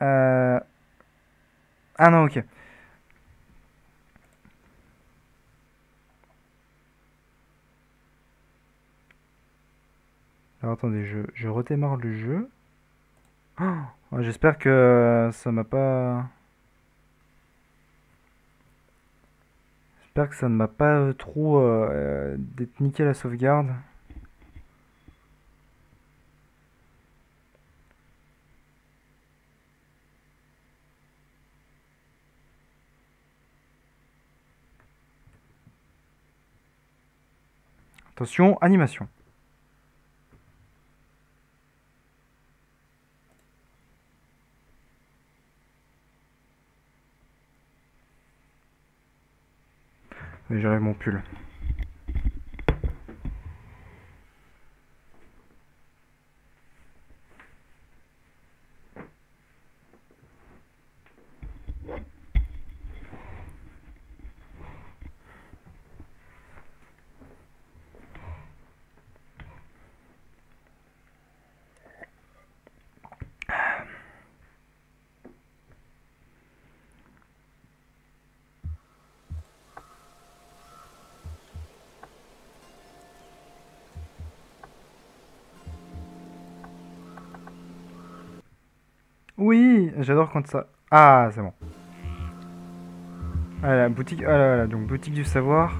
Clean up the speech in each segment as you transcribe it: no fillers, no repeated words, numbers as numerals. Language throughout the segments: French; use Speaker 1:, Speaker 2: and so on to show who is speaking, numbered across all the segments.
Speaker 1: Euh... Ah non, ok. Alors attendez, je redémarre le jeu. Oh, j'espère que ça m'a pas... J'espère que ça ne m'a pas trop niqué la sauvegarde. Attention, animation. J'enlève mon pull. Oui, j'adore quand ça... Ah, c'est bon. Ah, la boutique... Ah, là, là, donc boutique du savoir.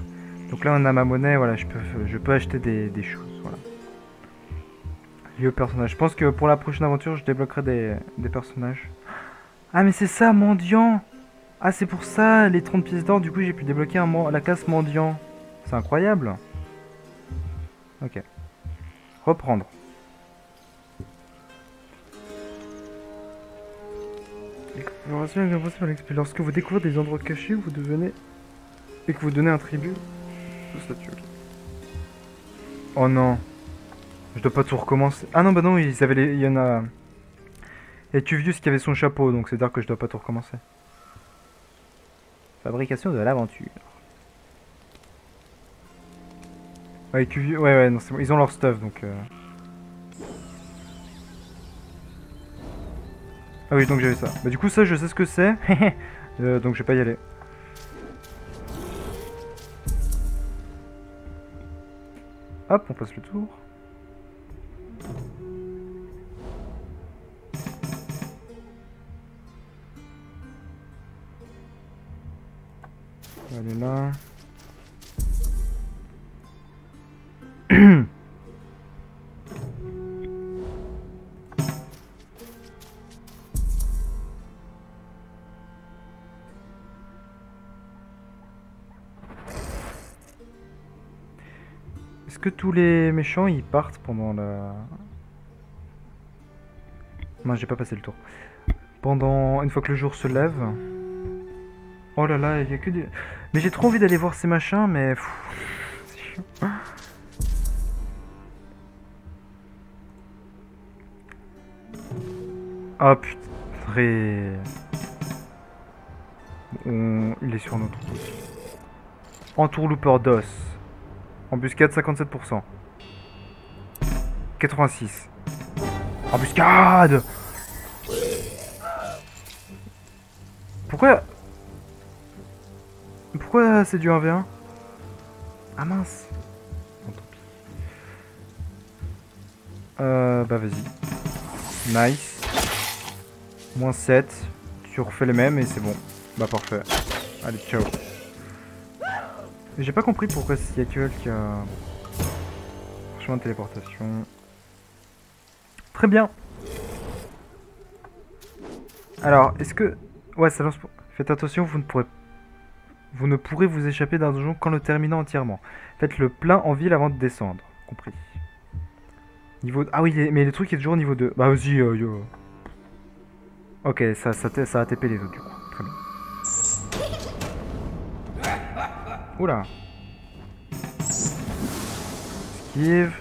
Speaker 1: Donc là, on a ma monnaie, voilà, je peux acheter des choses, voilà. Lieu personnage. Je pense que pour la prochaine aventure, je débloquerai des personnages. Ah, mais c'est ça, mendiant! Ah, c'est pour ça, les 30 pièces d'or, du coup, j'ai pu débloquer la classe mendiant. C'est incroyable. Ok. Reprendre. Exploration est impossible à l'explorer. Lorsque vous découvrez des endroits cachés, vous devenez... Et que vous donnez un tribut. Tout statut, ok. Oh non. Je dois pas tout recommencer. Ah non, bah non, il y en a... Et tu vieux ce qui avait son chapeau, donc c'est-à-dire que je dois pas tout recommencer. Fabrication de l'aventure. Ouais, tu vieux... Ouais, ouais, non, c'est bon. Ils ont leur stuff, donc... Ah oui, donc j'avais ça. Bah du coup, ça, je sais ce que c'est. Donc je vais pas y aller. Hop, on passe le tour. On va aller là. Est-ce que tous les méchants ils partent pendant la... Non, j'ai pas passé le tour. Pendant... Une fois que le jour se lève... Oh là là, il y a que des... Mais j'ai trop envie d'aller voir ces machins, mais... C'est chiant. Ah putain... Il est sur notre route. Entourloupeur d'os. Embuscade 57%. 86. Embuscade! Pourquoi... Pourquoi c'est du 1v1? Ah mince. Bon, tant pis. Bah vas-y. Nice. Moins 7. Tu refais les mêmes et c'est bon. Bah parfait. Allez, ciao. J'ai pas compris pourquoi c'est Yakuel qui a... Chemin de téléportation. Très bien. Alors, est-ce que... Ouais, ça lance... Faites attention, vous ne pourrez vous échapper d'un donjon qu'en le terminant entièrement. Faites le plein en ville avant de descendre. Compris. Niveau... Ah oui, mais le truc est toujours au niveau 2. Bah vas-y, yo. Ok, ça a TP les autres du coup. Très bien. Oula. Esquive.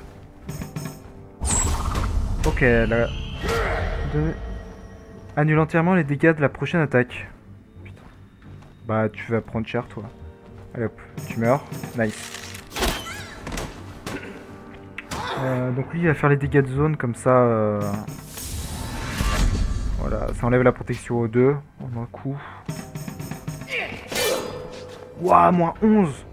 Speaker 1: Ok, là... Annule entièrement les dégâts de la prochaine attaque. Putain. Bah tu vas prendre cher toi. Allez hop, tu meurs. Nice. Donc lui il va faire les dégâts de zone comme ça. Voilà. ça enlève la protection aux deux en un coup. Waouh, moins 11.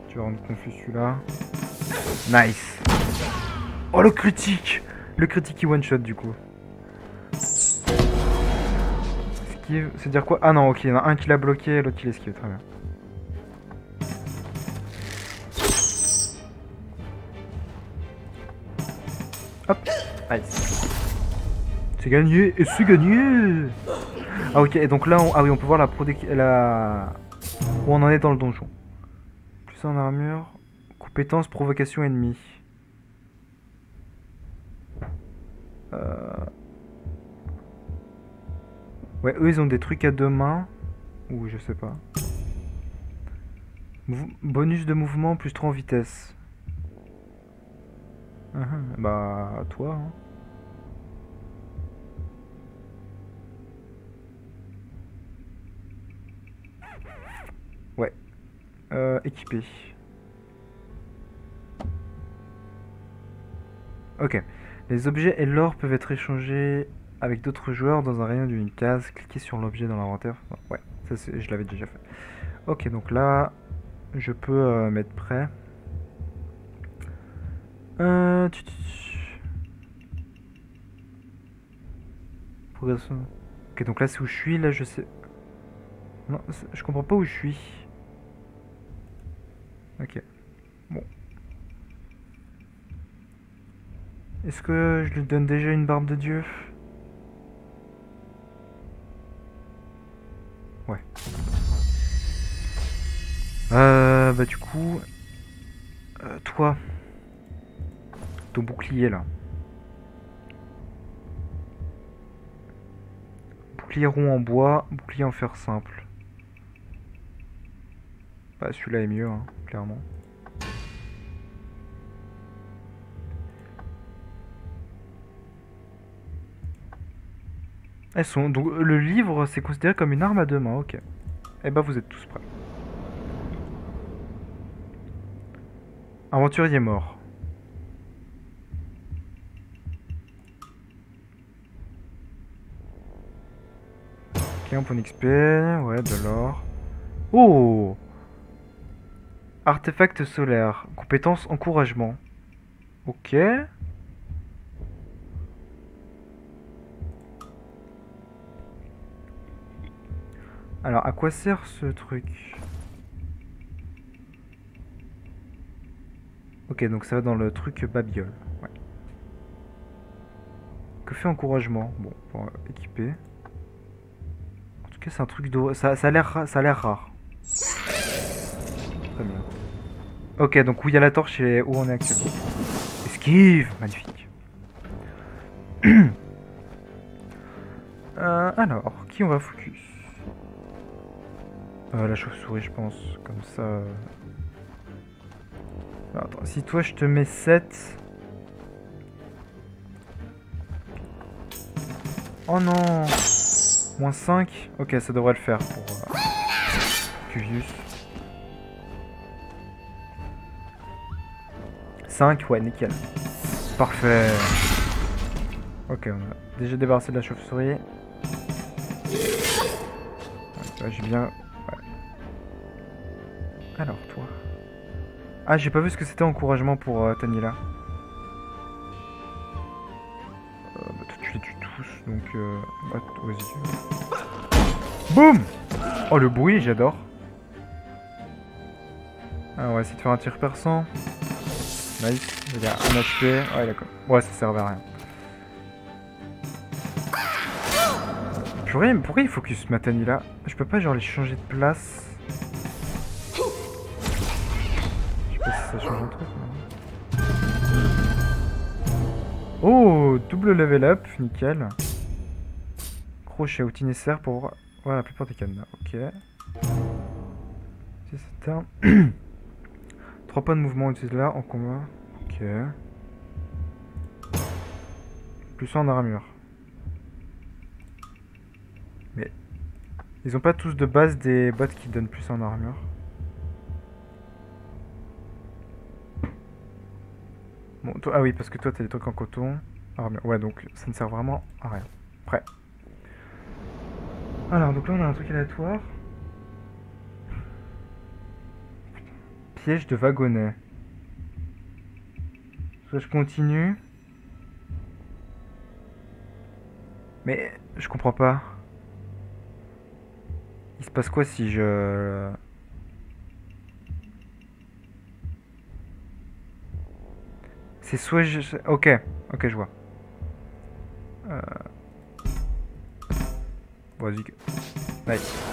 Speaker 1: Tu vas rendre confus celui-là. Nice. Oh, le critique. Le critique qui one-shot du coup. Esquive, c'est dire quoi? Ah non, ok, il y en a un qui l'a bloqué, l'autre qui l'esquive, très bien. Hop, nice. C'est gagné, et c'est gagné. Ah ok, et donc là, ah oui, on peut voir où on en est dans le donjon. Plus en armure, compétence, provocation ennemie. Ouais, eux ils ont des trucs à deux mains. Ou je sais pas. Bonus de mouvement plus 3 en vitesse. Bah, toi. Hein. Ouais. Équipé. Ok. Les objets et l'or peuvent être échangés avec d'autres joueurs dans un rayon d'une case. Cliquez sur l'objet dans l'inventaire. Ouais, ça je l'avais déjà fait. Ok, donc là, je peux mettre prêt. Progression. Ok, donc là c'est où je suis. Là je sais. Non, je comprends pas où je suis. Ok. Bon. Est-ce que je lui donne déjà une barbe de dieu? Ouais. Bah du coup... toi. Ton bouclier là. Bouclier rond en bois, bouclier en fer simple. Bah celui-là est mieux, hein, clairement. Elles sont... Donc le livre c'est considéré comme une arme à deux mains, ok. Eh bah vous êtes tous prêts. Aventurier mort. Ok, un point d'XP, ouais, de l'or. Oh! Artefact solaire. Compétence encouragement. Ok. Alors, à quoi sert ce truc? Ok, donc ça va dans le truc babiole. Ouais. Que fait encouragement? Bon, pour équiper. En tout cas, c'est un truc doré. Ça a l'air rare. Très bien. Ok, donc où il y a la torche et où on est actuellement. Esquive! Magnifique. Alors, qui on va focus? La chauve-souris, je pense. Comme ça. Alors, attends, si toi je te mets 7. Oh non! Moins 5. Ok, ça devrait le faire pour Cuvius. 5, ouais, nickel. Parfait. Ok, on a déjà débarrassé de la chauve-souris. Ouais, j'ai bien... Ouais. Alors, toi. Ah, j'ai pas vu ce que c'était encouragement pour Tanila. Bah, tu les tues tous, donc... Bah, vas-y. Boum! Oh, le bruit, j'adore. Ah, on va essayer de faire un tir perçant. Nice. Il y a un HP. Ouais, d'accord. Ouais, ça servait à rien. Purée, mais pourquoi il focus ma Tanila? Je peux pas genre les changer de place? Je sais pas si ça change un truc. Mais... Oh, double level up, nickel. Crochet, outil nécessaire pour voilà, la plupart des cadenas. Ok. C'est un... 3 points de mouvement utilisés là en commun. Ok. Plus en armure. Mais ils ont pas tous de base des bots qui donnent plus en armure. Bon, toi, ah oui, parce que toi, t'as des trucs en coton. Ah, ouais, donc ça ne sert vraiment à rien. Prêt. Alors, donc là, on a un truc aléatoire. Piège de wagonnet. Soit je continue. Mais je comprends pas. Il se passe quoi si je... C'est soit je... Ok, ok, je vois. Euh... Vas-y. Nice.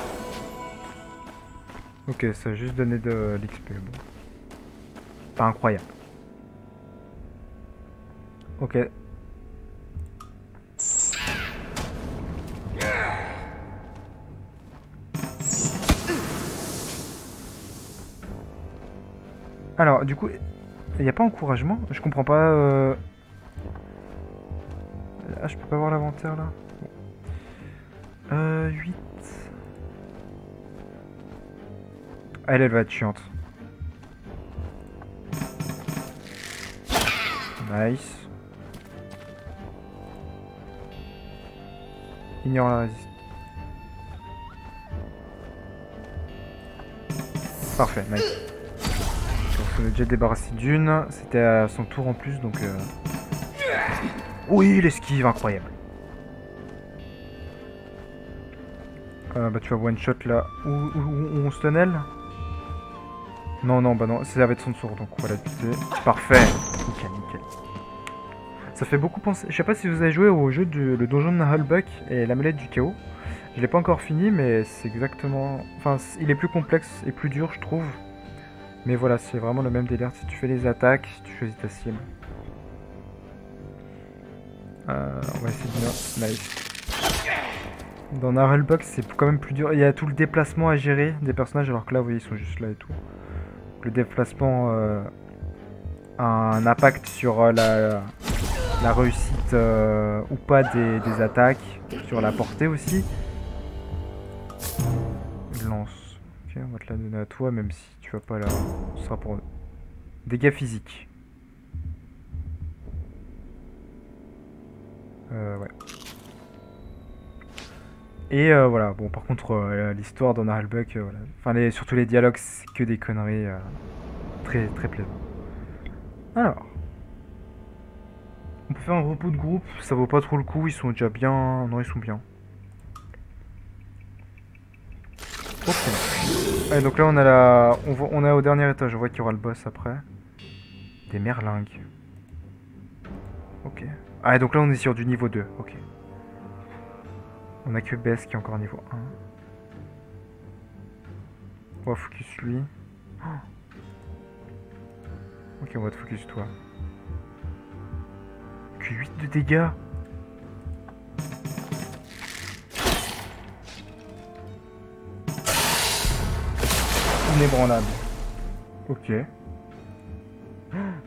Speaker 1: Ok, ça a juste donné de l'XP. Bon. Pas incroyable. Ok. Alors, du coup, il n'y a pas encouragement? Je comprends pas. Ah, je peux pas voir l'inventaire là. Bon. 8. Elle va être chiante. Nice. Ignore la résistance. Parfait, nice. Donc, on est déjà débarrassé d'une. C'était à son tour en plus, donc... Oui, l'esquive, incroyable. Bah tu vas one shot là. Où on se tunnel? Non, non, bah non, ça va être son tour, donc on va la buter. Parfait. Nickel, nickel. Ça fait beaucoup penser... Je sais pas si vous avez joué au jeu du le donjon de Nahalbuck et la mêlée du chaos. Je l'ai pas encore fini, mais c'est exactement... Enfin, il est plus complexe et plus dur, je trouve. Mais voilà, c'est vraiment le même délire. Si tu fais les attaques, si tu choisis ta cible. On va essayer de... Nice. Dans Nahalbuck, c'est quand même plus dur. Il y a tout le déplacement à gérer des personnages, alors que là, vous voyez, ils sont juste là et tout. Le déplacement a un impact sur la réussite ou pas des attaques, sur la portée aussi. Lance. Ok, on va te la donner à toi, même si tu vas pas la... Ce sera pour dégâts physiques. Ouais. Et voilà, bon par contre l'histoire dans Nahalbuck, voilà. Enfin surtout les dialogues, c'est que des conneries très très plaisantes. Alors, on peut faire un repos de groupe, ça vaut pas trop le coup, ils sont déjà bien... Non, ils sont bien. Ok. Allez, donc là on a la... on est au dernier étage, on voit qu'il y aura le boss après. Des merlingues. Ok. Ah, et donc là on est sur du niveau 2, ok. On a que Bess qui est encore niveau 1. On va focus lui. Oh. Ok, on va te focus toi. Que 8 de dégâts. Inébranlable. Ok.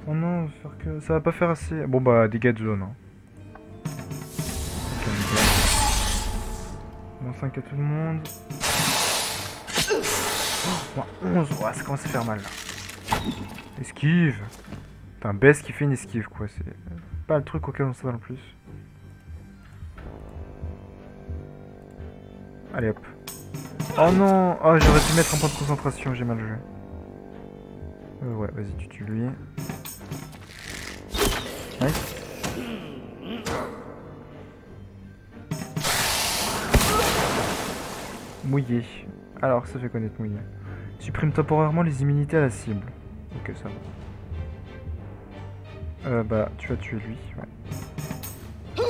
Speaker 1: Oh non, j'espère que ça va pas faire assez. Bon bah dégâts de zone. Hein. Moins 5 à tout le monde. Moins 11. Oh, ça commence à faire mal là. Esquive. Putain, Bess qui fait une esquive quoi. C'est pas le truc auquel on s'attend le plus. Allez hop. Oh non. Oh, j'aurais dû mettre un point de concentration, j'ai mal joué. Ouais, vas-y, tu tues lui. Nice. Mouillé. Alors, ça fait connaître mouillé. Supprime temporairement les immunités à la cible. Ok, ça va. Bah, tu vas tuer lui. Ouais.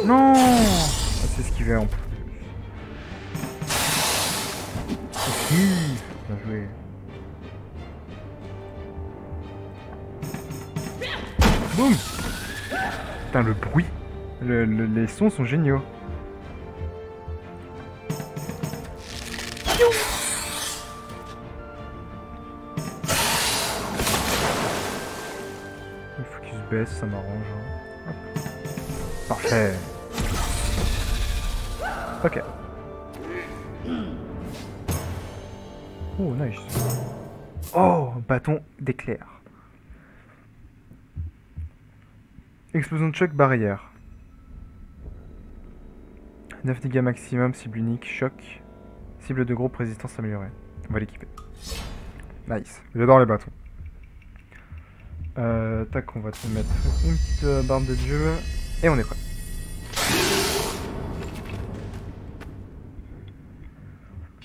Speaker 1: Non, ah, c'est esquivé en plus. Esquive. Bien joué. Boum. Putain, le bruit. Les sons sont géniaux. Le focus baisse, ça m'arrange. Hein. Parfait. Ok. Oh, nice. Oh, bâton d'éclair. Explosion de choc, barrière. 9 dégâts maximum, cible unique, choc. Cible de groupe, résistance améliorée. On va l'équiper. Nice. J'adore les bâtons. Tac, on va te mettre une petite barre de dieu. Et on est prêt.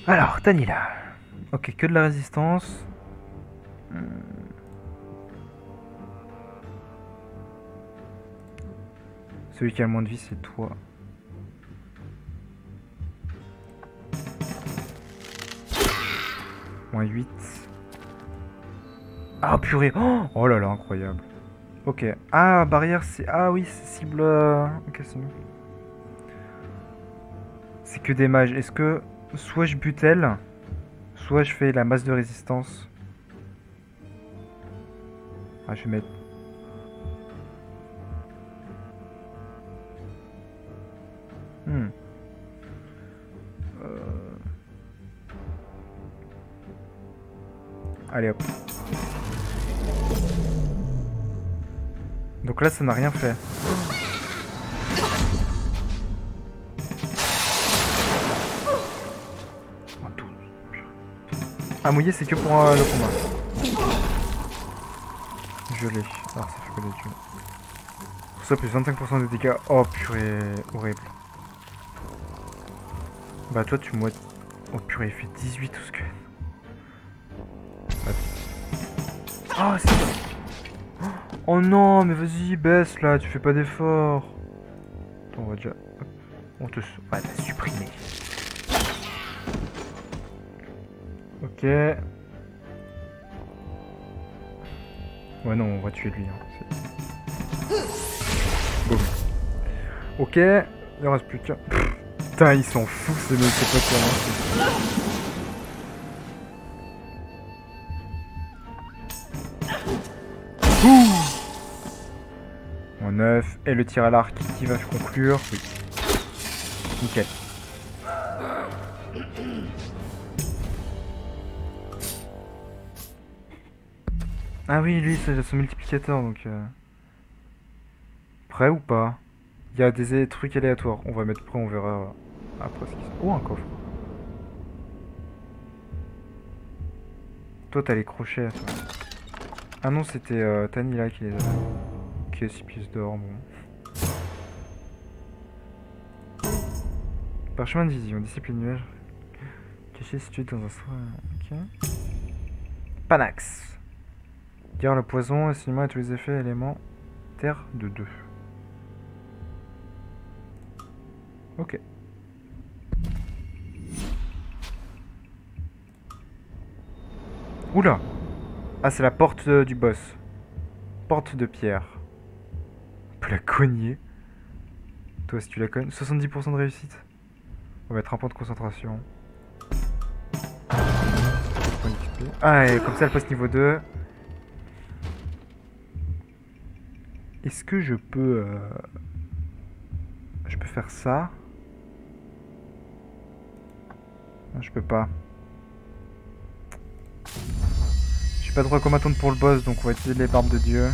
Speaker 1: Alors, Tanila. Ok, que de la résistance. Celui qui a le moins de vie, c'est toi. Moins 8. Ah purée. Oh là là, incroyable. Ok. Ah, barrière, c'est... Ah oui, c'est cible... Ok, c'est bon. C'est que des mages. Est-ce que... Soit je bute elle, soit je fais la masse de résistance. Ah, je vais mettre... Allez hop. Donc là ça n'a rien fait. Ah mouiller c'est que pour le combat. Je l'ai. Alors ça fait que des tues. Pour ça plus 25% de dégâts. Oh purée, horrible. Bah toi tu moites. Oh purée il fait 18 tout ce que... Oh, c'est... Oh non, mais vas-y, baisse là, tu fais pas d'effort. Attends, on va déjà... On te... Ouais, t'as supprimé. Ok. Ouais, non, on va tuer lui. Hein. Boum. Ok, il en reste plus qu'un. Putain, ils s'en foutent, c'est pas quoi. En 9, et le tir à l'arc qui va conclure. Oui. Nickel. Ah oui, lui, c'est son multiplicateur, donc... Prêt ou pas? Il y a des trucs aléatoires. On va mettre prêt, on verra après ce qui se... Oh, un coffre. Toi, t'as les crochets, toi. Ah non, c'était Tanila qui les a. Ok, 6 pièces d'or, bon. Parchemin de vision, discipline nuage. Caché situé dans un soin. Ok. Panax. Garde le poison, assainissement et tous les effets éléments. Terre de 2. Ok. Oula! Ah, c'est la porte du boss. Porte de pierre. On peut la cogner. Toi, si tu la cognes. 70% de réussite. On va mettre un point de concentration. Ah, et comme ça, elle passe niveau 2. Est-ce que je peux... Je peux faire ça? Non, je peux pas. J'ai pas de droit combattante pour le boss, donc on va utiliser les barbes de Dieu.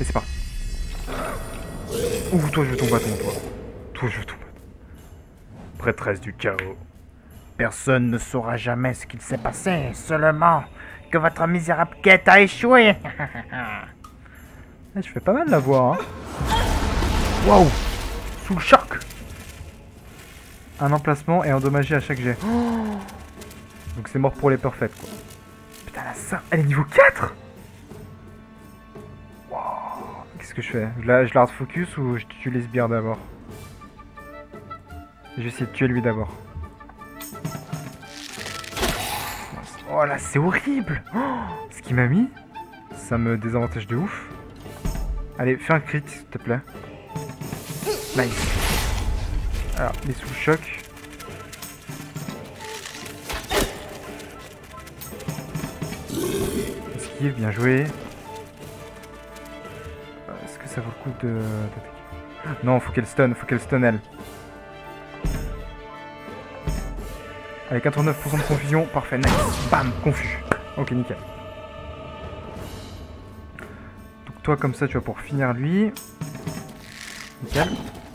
Speaker 1: Et c'est parti. Ouh, toi je veux ton bâton, toi. Toi je veux ton bâton. Prêtresse du chaos.
Speaker 2: Personne ne saura jamais ce qu'il s'est passé, seulement que votre misérable quête a échoué.
Speaker 1: Je fais pas mal la voix, hein. Waouh. Sous le choc. Un emplacement est endommagé à chaque jet. Donc c'est mort pour les parfaits, quoi. Putain, la ça, elle est niveau 4. Wow. Qu'est-ce que je fais? Je la hard focus ou je tue les sbires d'abord? Je vais essayer de tuer lui d'abord. Oh là, c'est horrible. Ce qu'il m'a mis, ça me désavantage de ouf. Allez, fais un crit, s'il te plaît. Nice. Alors, il est sous le choc. Esquive, bien joué. Est-ce que ça vaut le coup de... Non, faut qu'elle stun elle. Allez, 89% de confusion, parfait, nice. Bam, confus. Ok, nickel. Donc toi, comme ça, tu vas pouvoir finir lui. Nickel.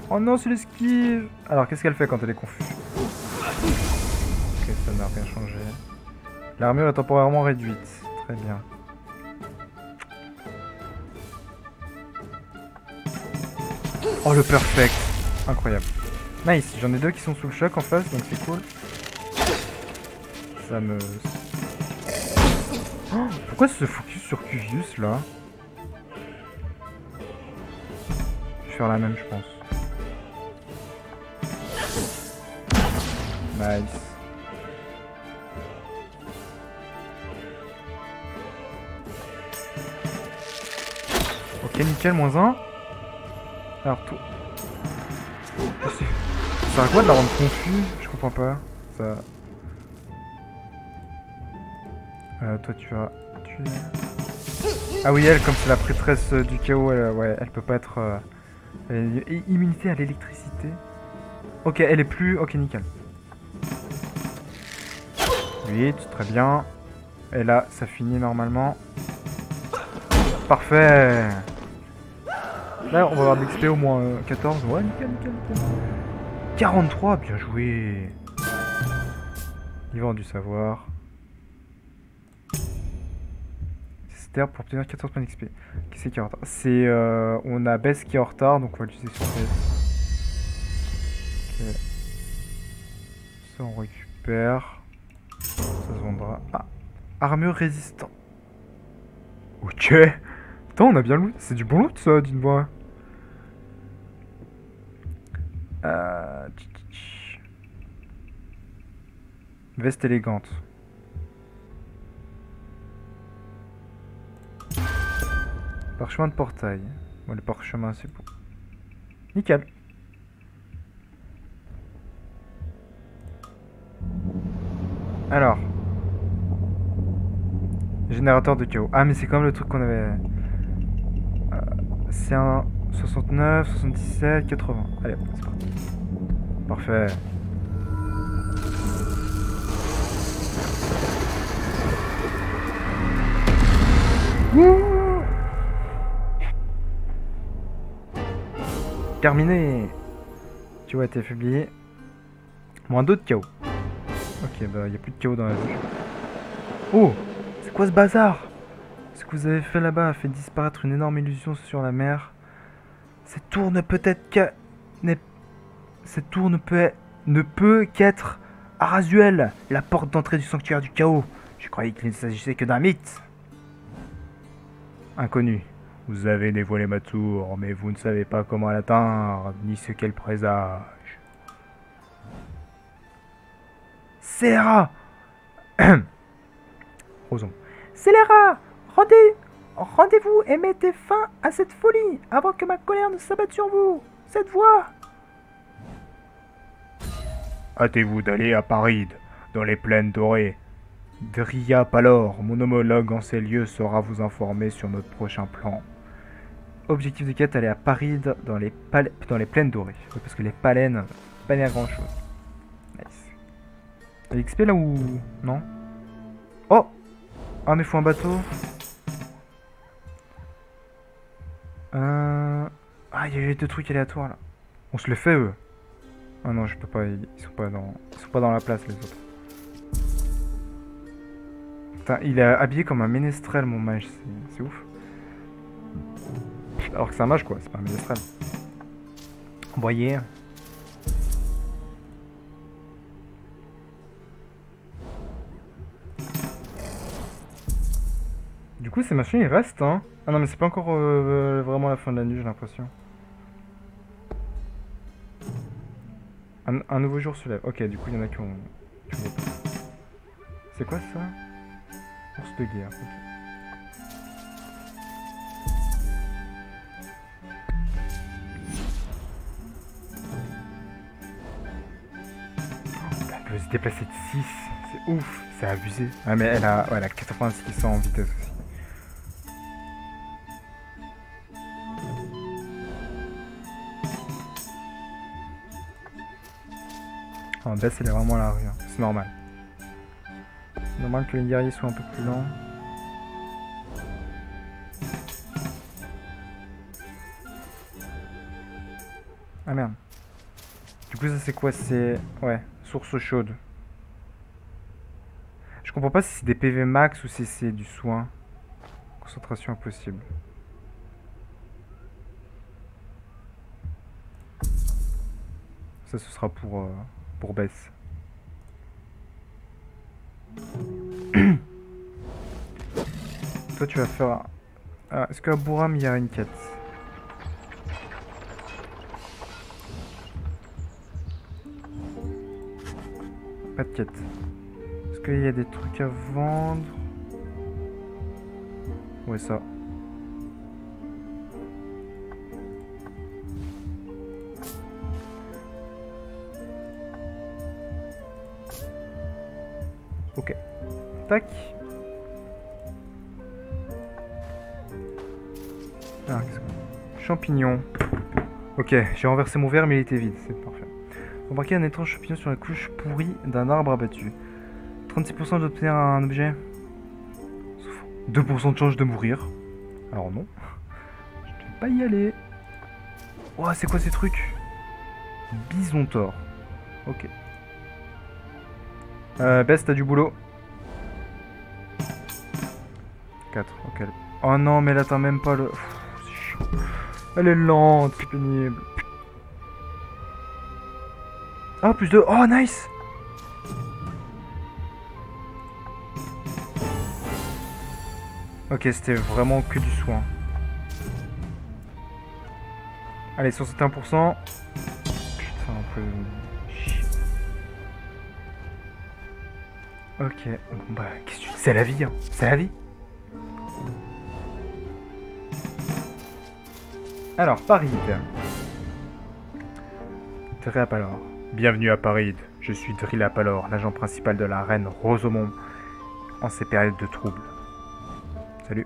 Speaker 1: Oh non, c'est l'esquive. Alors, qu'est-ce qu'elle fait quand elle est confuse? Ok, ça n'a rien changé. L'armure est temporairement réduite. Très bien. Oh, le perfect. Incroyable. Nice, j'en ai deux qui sont sous le choc en face, donc c'est cool. Ça me... Oh, pourquoi ce focus sur Cuvius, là? Je vais faire la même, je pense. Nice. Ok, nickel, -1. Alors, tout... Ça sert à quoi de la rendre confuse? Je comprends pas. Ça... toi, tu vas... Ah oui, elle, comme c'est la prêtresse du chaos, elle, ouais, elle peut pas être... immunité à l'électricité. Ok, elle est plus... Ok, nickel. 8, très bien. Et là, ça finit normalement. Parfait. Là, on va avoir de l'XP au moins 14. Ouais, nickel, nickel, nickel. 43, bien joué. Livre du savoir. C'est pour obtenir 14 points d'XP. Qui c'est qui est en retard? C'est... on a Bess qui est en retard, donc on va l'utiliser sur Bess. Ok. Ça, on récupère. Ça se vendra. Ah, armure résistant. Ok. Attends, on a bien loot. C'est du bon loot, ça, dis-moi. Veste élégante. Parchemin de portail. Bon, les parchemins, c'est beau. Nickel. Alors. Générateur de chaos. Ah, mais c'est comme le truc qu'on avait... c'est un 69, 77, 80. Allez, c'est parti. Parfait. Wouh! Terminé. Tu vois, t'es affaibli. Moins 2 de chaos. Ok, bah il n'y a plus de chaos dans la vie. Oh! C'est quoi ce bazar? Ce que vous avez fait là-bas a fait disparaître une énorme illusion sur la mer. Cette tour ne peut être que... Cette tour ne peut qu'être Arasuel, la porte d'entrée du sanctuaire du chaos. Je croyais qu'il ne s'agissait que d'un mythe. Inconnu. Vous avez dévoilé ma tour, mais vous ne savez pas comment l'atteindre, ni ce qu'elle présage. Scélérat. Roson. Scélérat, rendez-vous et mettez fin à cette folie avant que ma colère ne s'abatte sur vous. Cette voix. Hâtez-vous d'aller à Paride, dans les plaines dorées. Dria Palor, mon homologue en ces lieux, saura vous informer sur notre prochain plan. Objectif de quête, aller à Paride, dans les plaines dorées. Parce que les palènes, pas à grand chose. Nice. Il y a l'XP là ou... Non? Oh! Ah mais faut un bateau. Ah, il y avait deux trucs aléatoires là. On se les fait eux. Ah non, je peux pas, ils sont pas dans la place les autres. Putain, il est habillé comme un ménestrel mon mage, c'est ouf. Alors que c'est un mage quoi, c'est pas un ménestrel. Vous voyez. Du coup ces machins ils restent hein. Ah non mais c'est pas encore vraiment la fin de la nuit j'ai l'impression. Un nouveau jour se lève. Ok, du coup, il y en a qui ont... C'est quoi ça? Ours de guerre. Okay. Oh, elle peut se déplacer de 6. C'est ouf. C'est abusé. Ah, mais elle a 86 en vitesse aussi. En baisse, elle est vraiment à la rue. Hein. C'est normal. C'est normal que les guerriers soient un peu plus lents. Ah merde. Du coup, ça c'est quoi? C'est... Ouais, source chaude. Je comprends pas si c'est des PV max ou si c'est du soin. Concentration impossible. Ça, ce sera pour Bess. Toi, tu vas faire... Ah, est-ce qu'à Bouram, il y a une quête? Pas de quête. Est-ce qu'il y a des trucs à vendre? Ouais, ça. Ok. Tac. Ah, qu'est-ce que... Champignon. Ok, j'ai renversé mon verre, mais il était vide. C'est parfait. Remarquez un étrange champignon sur la couche pourrie d'un arbre abattu. 36% d'obtenir un objet. 2% de chance de mourir. Alors non. Je ne vais pas y aller. Oh, c'est quoi ces trucs? Bisontor. Ok. Bess, t'as du boulot. 4, ok. Oh non, mais là t'as même pas le... Pff, c'est chiant. Elle est lente, c'est pénible. Ah, plus de... Oh, nice. Ok, c'était vraiment que du soin. Allez, 61%. Putain, un peu... Ok, bon bah, qu'est-ce que tu... C'est la vie, hein. C'est la vie. Alors, Paride. Drillapalor. Bienvenue à Paride. Je suis Drillapalor, l'agent principal de la reine Rosamond en ces périodes de troubles. Salut.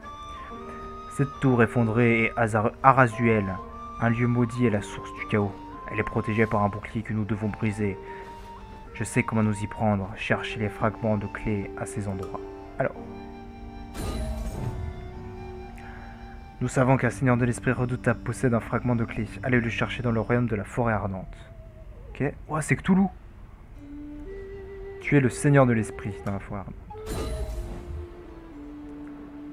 Speaker 1: Cette tour effondrée est Arazuel, un lieu maudit et la source du chaos. Elle est protégée par un bouclier que nous devons briser. Je sais comment nous y prendre, chercher les fragments de clés à ces endroits. Alors... Nous savons qu'un seigneur de l'esprit redoutable possède un fragment de clé. Allez le chercher dans le royaume de la forêt ardente. Ok. Oh, c'est Cthulhu. Tu es le seigneur de l'esprit dans la forêt ardente.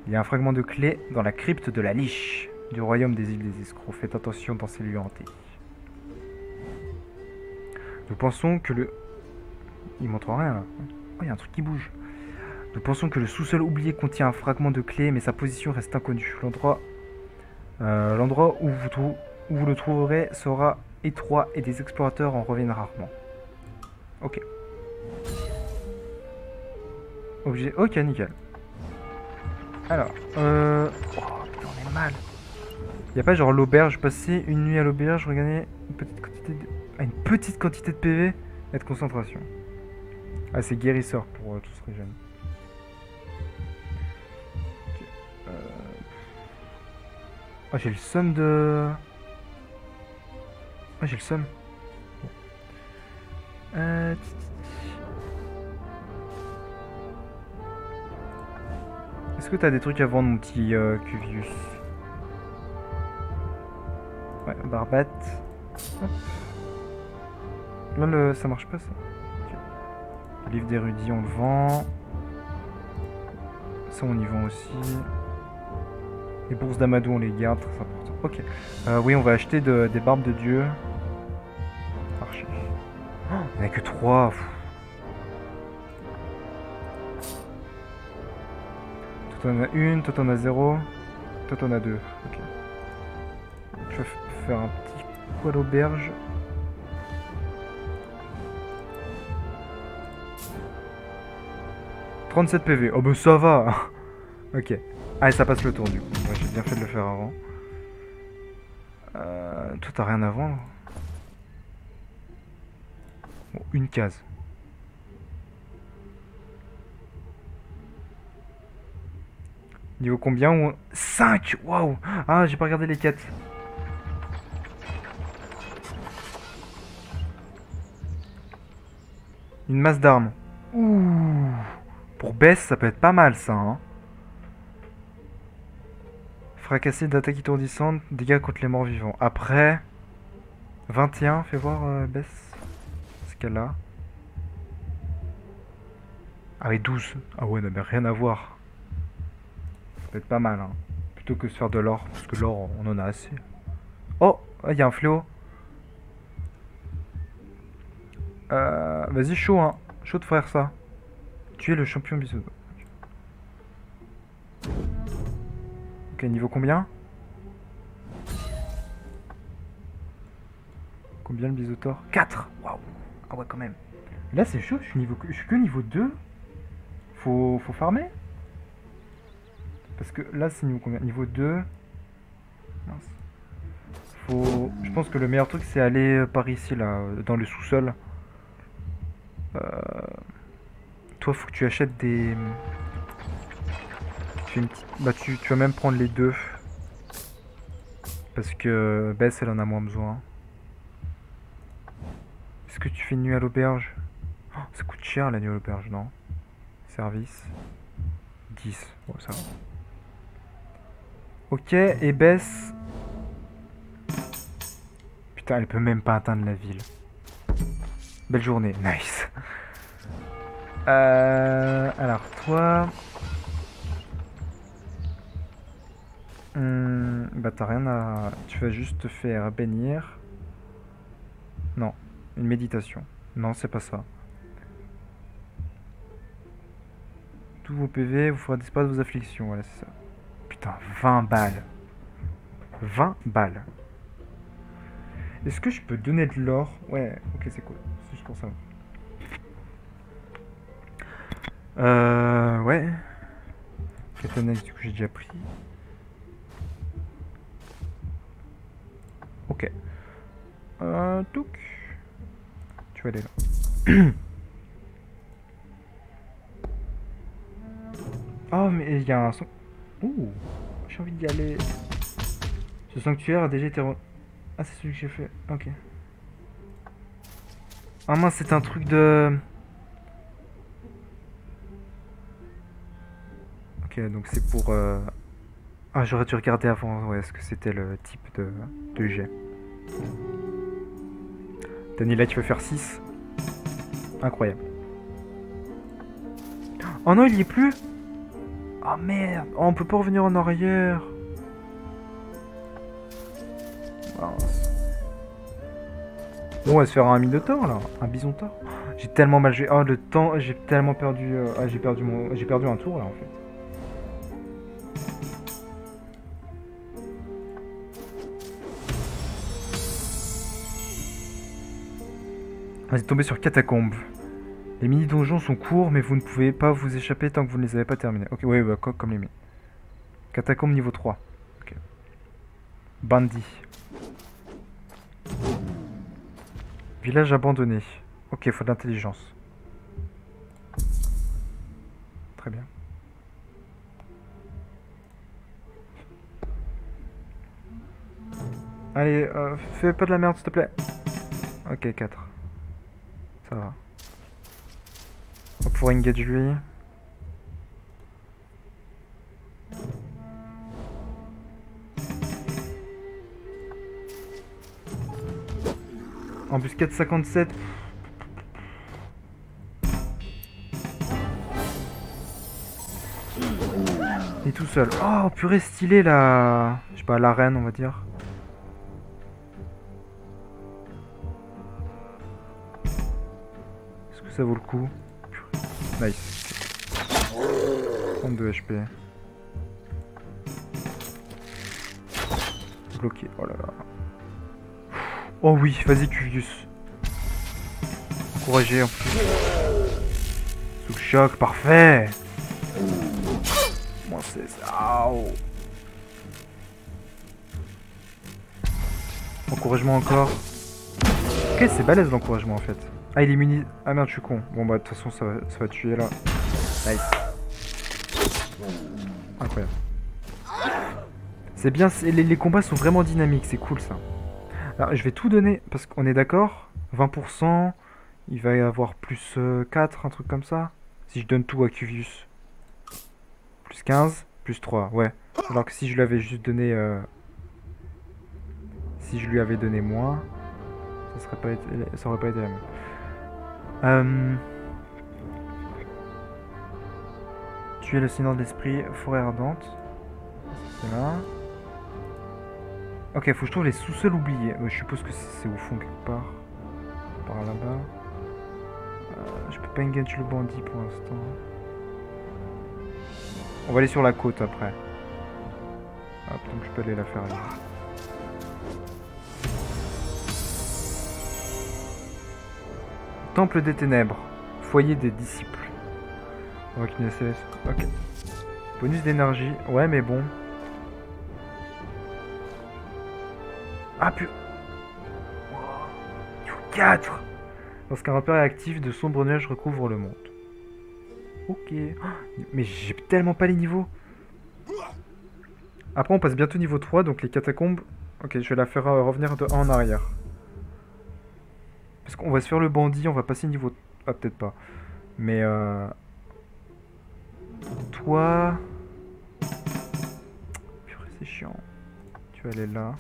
Speaker 1: Il y a un fragment de clé dans la crypte de la Liche, du royaume des îles des escrocs. Faites attention dans ces lieux hantés. Nous pensons que le... Il montre rien là. Oh, il y a un truc qui bouge. Nous pensons que le sous-sol oublié contient un fragment de clé, mais sa position reste inconnue. L'endroit où vous le trouverez sera étroit et des explorateurs en reviennent rarement. Ok. Objet. Ok, nickel. Alors, oh putain, on est mal. Y'a pas genre l'auberge, passer une nuit à l'auberge, regagner une petite quantité de PV et de concentration. Ah, c'est guérisseur pour tous les jeunes. Oh, j'ai le seum de... Oh, j'ai le seum. Est-ce que t'as des trucs à vendre, mon petit Cuvius? Ouais, barbate. Hop. Là, ça marche pas, ça. Okay. Livre d'érudit, on le vend. Ça, on y vend aussi. Les bourses d'Amadou, on les garde, très important. Ok. Oui, on va acheter des barbes de dieu. Archer. Oh, il n'y en a que 3. Toi, t'en as une, toi, t'en as 0. Toi, t'en as 2. Ok. Je vais faire un petit coup à l'auberge. « 37 PV. Oh, bah ça va. Ok. Allez, ça passe le tour, du coup. Ouais, j'ai bien fait de le faire avant. Toi, t'as rien à vendre. Bon, une case. Niveau combien? 5. Waouh. Ah, j'ai pas regardé les quêtes. Une masse d'armes. Ouh. Pour Bess, ça peut être pas mal, ça, hein. Fracasser d'attaques étourdissantes, dégâts contre les morts vivants. Après, 21, fais voir, baisse. Ce qu'elle a. Ah oui, 12. Ah ouais, non mais rien à voir. Ça peut être pas mal, hein. Plutôt que de se faire de l'or, parce que l'or, on en a assez. Oh, il y a un fléau. Vas-y, chaud, hein. Chaud de faire ça. Tu es le champion bisou. Ok, niveau combien? Combien le bisotor? 4. Waouh. Ah ouais, quand même. Là, c'est chaud, je suis que niveau 2. Faut farmer? Parce que là, c'est niveau combien? Niveau 2. Mince. Je pense que le meilleur truc, c'est aller par ici, là, dans le sous-sol. Toi, faut que tu achètes des... Tu, fais une petite... bah, tu vas même prendre les deux. Parce que Bess, elle en a moins besoin. Est-ce que tu fais une nuit à l'auberge? Oh, ça coûte cher la nuit à l'auberge, non? Service. 10. Bon, ça va. Ok, et Bess... Putain, elle peut même pas atteindre la ville. Belle journée, nice. Alors, toi... bah, t'as rien à... Tu vas juste te faire bénir. Non, une méditation. Non, c'est pas ça. Tous vos PV vous fera disparaître vos afflictions, voilà, c'est ça. Putain, 20 balles. 20 balles. Est-ce que je peux donner de l'or? Ouais, ok, c'est cool. C'est juste pour ça. Ouais. Catanex, du coup, j'ai déjà pris. Ok. Touc. Tu vas aller là. Oh, mais il y a un... Ouh, j'ai envie d'y aller. Ce sanctuaire a déjà été... Ah, c'est celui que j'ai fait. Ok. Ah mince, c'est un truc de... Ok, donc c'est pour... Ah, j'aurais dû regarder avant, ouais, est-ce que c'était le type de jet. Daniela, tu vas faire 6. Incroyable. Oh non, il y est plus. Oh merde. Oh, on peut pas revenir en arrière. Mince. Bon, on va se faire un minotaure là. Un bisontaure. J'ai tellement mal joué. Oh, le temps. J'ai tellement perdu. Ah, j'ai perdu un tour là en fait. Vous êtes tombé sur Catacombe. Les mini-donjons sont courts, mais vous ne pouvez pas vous échapper tant que vous ne les avez pas terminés. Ok, ouais, bah, comme les mines. Catacombe niveau 3. Ok. Bandit. Village abandonné. Ok, faut de l'intelligence. Très bien. Allez, fais pas de la merde, s'il te plaît. Ok, 4. Ça va. On va pouvoir engage lui. Embuscade 57. Il est tout seul. Oh, purée, stylé la... Je sais pas, l'arène, on va dire. Est-ce que ça vaut le coup? Nice. 32 HP. Bloqué. Oh là là. Oh oui, vas-y, Cuvius. Encouragé en plus. Sous choc, parfait. Moi, c'est ça. Oh. Encouragement encore. Ok, c'est balèze l'encouragement en fait. Ah, il est muni. Ah merde, je suis con. Bon, bah, de toute façon, ça va tuer là. Nice. Incroyable. C'est bien, les combats sont vraiment dynamiques, c'est cool ça. Alors, je vais tout donner, parce qu'on est d'accord. 20%, il va y avoir plus 4, un truc comme ça. Si je donne tout à Cuvius. Plus 15, plus 3, ouais. Alors que si je lui avais juste donné... si je lui avais donné moins... Ça aurait pas été la même. Tuer le sinon de l'esprit, forêt ardente. C'est là. Ok, faut que je trouve les sous-sols oubliés. Je suppose que c'est au fond quelque part. Par là-bas. Je peux pas engage le bandit pour l'instant. On va aller sur la côte après. Hop, donc je peux aller la faire là. Temple des ténèbres. Foyer des disciples. On va cliquer CS. Ok. Bonus d'énergie. Ouais, mais bon. Ah, pu... 4. Lorsqu'un repère est actif, de sombres nuages recouvrent le monde. Ok. Mais j'ai tellement pas les niveaux. Après, on passe bientôt niveau 3, donc les catacombes... Ok, je vais la faire revenir de 1 en arrière. Parce qu'on va se faire le bandit, on va passer niveau... Ah, peut-être pas. Mais toi... Purée, c'est chiant. Tu vas aller là.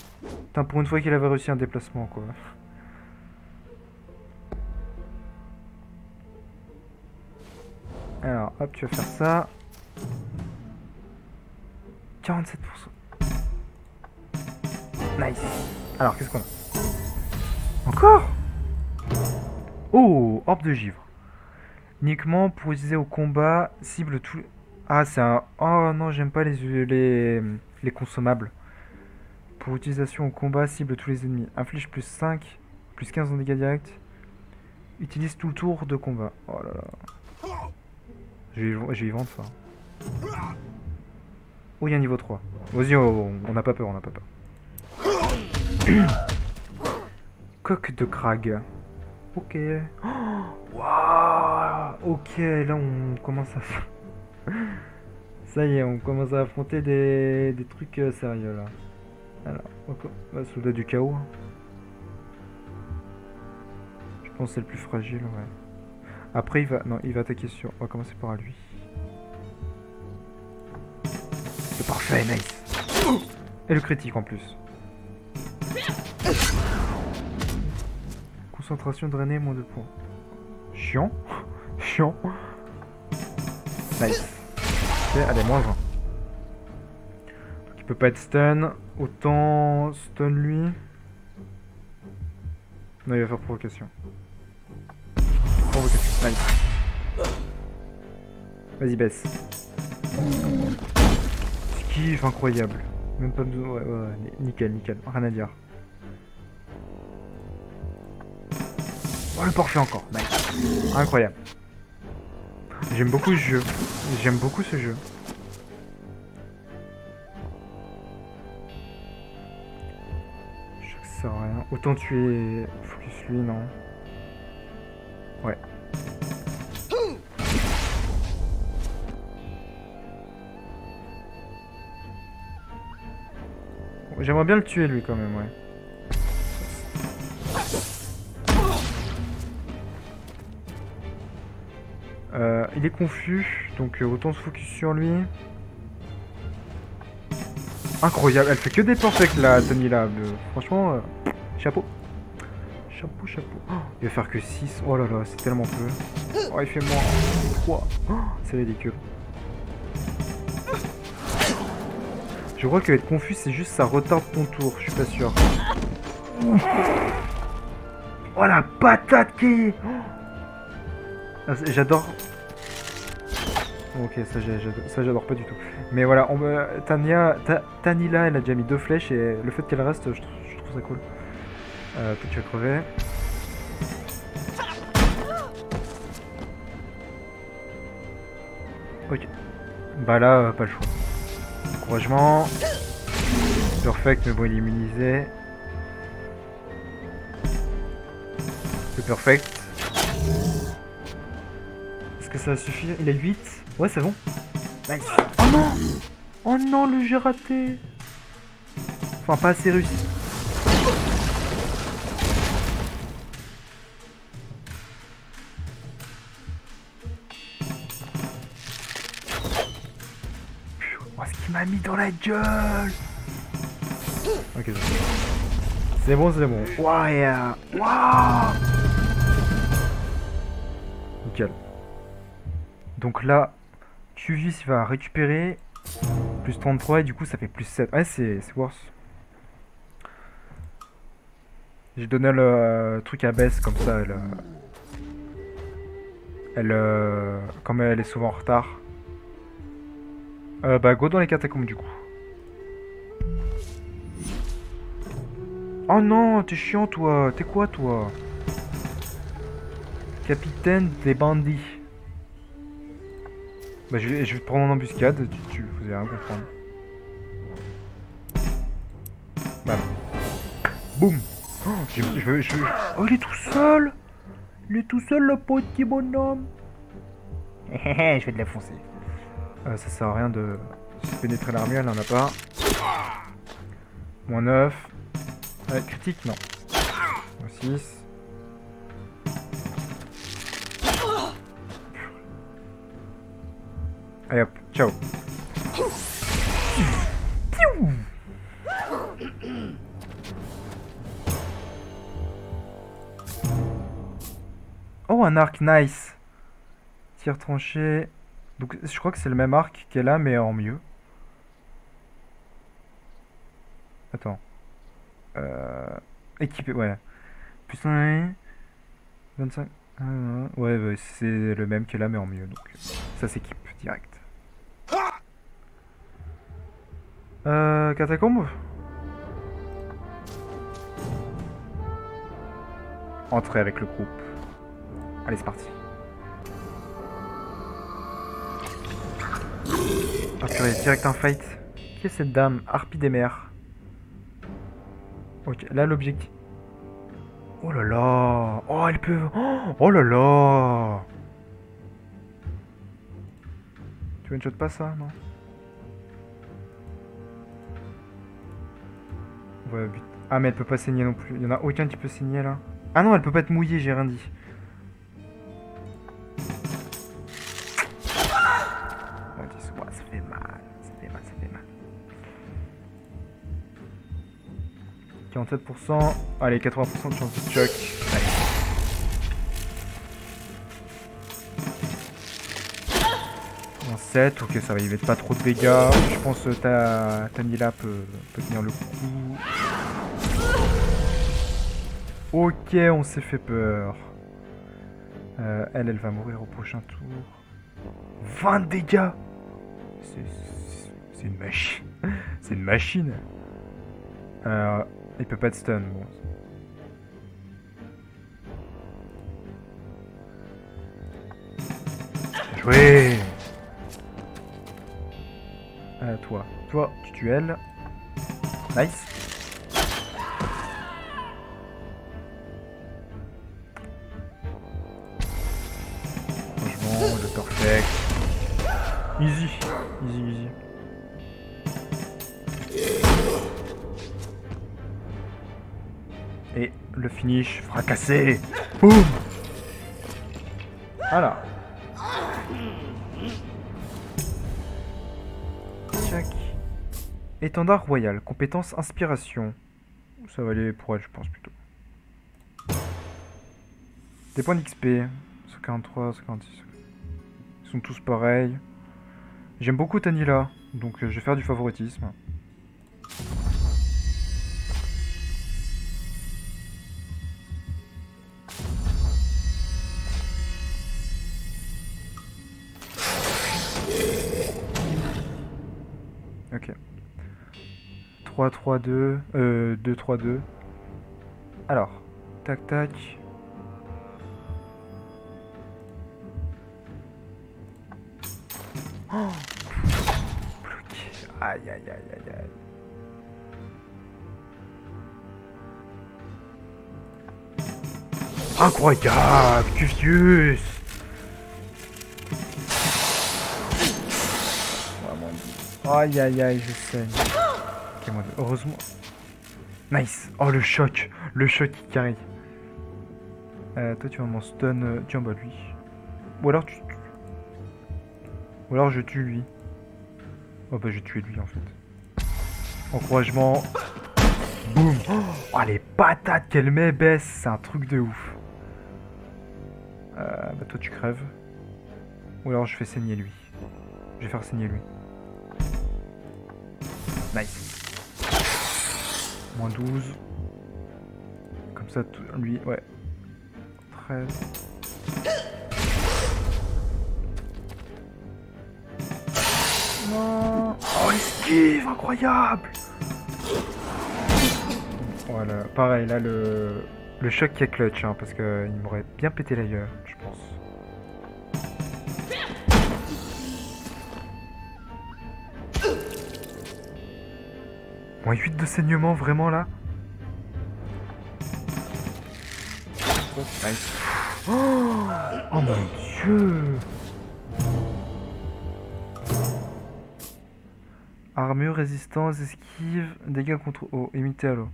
Speaker 1: Putain, pour une fois qu'il avait réussi un déplacement, quoi. Alors, hop, tu vas faire ça. 47%. Nice. Alors, qu'est-ce qu'on a? Encore? Oh, orbe de givre. Uniquement pour utiliser au combat, cible tout... Ah, c'est un... Oh non, j'aime pas les consommables. Pour utilisation au combat, cible tous les ennemis. Inflige plus 5, plus 15 en dégâts directs. Utilise tout le tour de combat. Oh là là. Je vais y vendre ça. Oh, il y a un niveau 3. Vas-y, on n'a pas peur, on n'a pas peur. Coque de Krag. Ok. Waouh. Ok, là on commence à... Ça y est, on commence à affronter des trucs sérieux là. Alors, soldat du chaos. Je pense que c'est le plus fragile, ouais. Après, il va attaquer sur... On va commencer par lui. C'est parfait, nice. Et le critique en plus. Concentration drainée, moins de points. Chiant. Chiant. Nice. Ok, allez, moins 20. Donc il peut pas être stun. Autant stun lui. Non, il va faire provocation. Provocation, nice. Vas-y, baisse. Skiff incroyable. Même pas besoin. Ouais, nickel, nickel. Rien à dire. Oh, le parfait encore. Nice. Incroyable. J'aime beaucoup ce jeu. J'aime beaucoup ce jeu. Je sais que ça sert à rien. Autant tuer focus lui, non. Ouais. J'aimerais bien le tuer lui quand même, ouais. Il est confus, donc autant se focus sur lui. Incroyable, elle fait que des perfects là, Tony là. Franchement, chapeau. Chapeau, chapeau. Oh, il va faire que 6. Oh là là, c'est tellement peu. Oh, il fait moins 3. Oh, c'est ridicule. Je crois que être confus, c'est juste ça retarde ton tour, je suis pas sûr. Oh la patate qui... J'adore. Ok, ça j'adore pas du tout. Mais voilà, Tanila, elle a déjà mis 2 flèches et le fait qu'elle reste, je trouve ça cool. Toi tu vas crever. Ok. Bah là, pas le choix. Encouragement. Perfect, mais bon, il est immunisé. Le perfect. Est-ce que ça va suffire? Il a 8. Ouais, c'est bon. Nice. Oh non! Oh non, le jeu raté. Enfin, pas assez réussi. Oh, ce qu'il m'a mis dans la gueule! Ok, C'est bon, c'est bon. Ouais, waouh. Nickel. Donc là, QGIS il va récupérer plus 33 et du coup ça fait plus 7. Ouais, c'est worse. J'ai donné le truc à Bess comme ça, comme elle est souvent en retard. Bah go dans les catacombes du coup. Oh non, t'es chiant toi. T'es quoi toi? Capitaine des bandits. Bah je vais te prendre en embuscade, vous allez rien comprendre. Bam. Boum. Oh, oh, il est tout seul. Il est tout seul le petit bonhomme.
Speaker 2: Je vais te la foncer.
Speaker 1: Ça sert à rien de se pénétrer l'armure, elle n'en a pas. Moins 9. Critique, non. Moins 6. Allez hop, ciao. Oh, un arc, nice. Tir tranché. Donc je crois que c'est le même arc qu'elle a, mais en mieux. Attends. Équipé, ouais. Plus 1, 25. Ouais, bah, c'est le même qu'elle a, mais en mieux. Donc ça s'équipe direct. Catacombe. Entrez avec le groupe. Allez, c'est parti. Ah purée, direct un fight. Qui est cette dame? Harpie des mers. Ok, là l'objectif. Oh là là. Oh, elle peut... Oh là là. Tu one-shot pas ça, non? Ouais, but. Ah mais elle peut pas saigner non plus. Il y en a aucun qui peut saigner là. Ah non, elle peut pas être mouillée, j'ai rien dit. Oh, ça fait mal. Ça fait mal, ça fait mal. 47%. Allez, 80% de chance de choc. Allez. En 7, ok, ça va, il va être pas trop de dégâts. Je pense que Tanila peut tenir le coup. Ok, on s'est fait peur. Elle va mourir au prochain tour. 20 dégâts. C'est une machine. C'est une machine. Il peut pas être stun, bon. Joué. Toi, tu tues elle. Nice. Franchement, le perfect. Easy. Easy. Et le finish fracassé. Boum. Voilà. Check. Étendard royal, compétence inspiration. Ça va aller pour elle, je pense plutôt. Des points d'XP. 143, 146. Ils sont tous pareils. J'aime beaucoup Tanila, donc je vais faire du favoritisme. Ok. 3-3-2. 2-3-2. Alors. Tac tac. Oh, bloqué. Aïe aïe aïe aïe aïe. Incroyable, Cuvius. Aïe aïe aïe, je saigne. Ok, heureusement. Nice. Oh le choc qui carry. Toi tu vas m'en stun. Tiens bah lui. Ou alors je tue lui. Oh bah j'ai tué lui en fait. Encouragement. Boum. Oh, les patates qu'elle met, Bess, c'est un truc de ouf. Bah toi tu crèves. Ou alors je fais saigner lui. Je vais faire saigner lui. Nice. Moins 12. Comme ça, lui, ouais. 13. Non. Oh, esquive, incroyable. Voilà, pareil, là, le choc qui est clutch, hein, parce qu'il m'aurait bien pété la gueule, je pense. Moins 8 de saignement, vraiment, là. Nice. Oh, oh mon dieu. Armure, résistance, esquive, dégâts contre eau, imité à l'eau.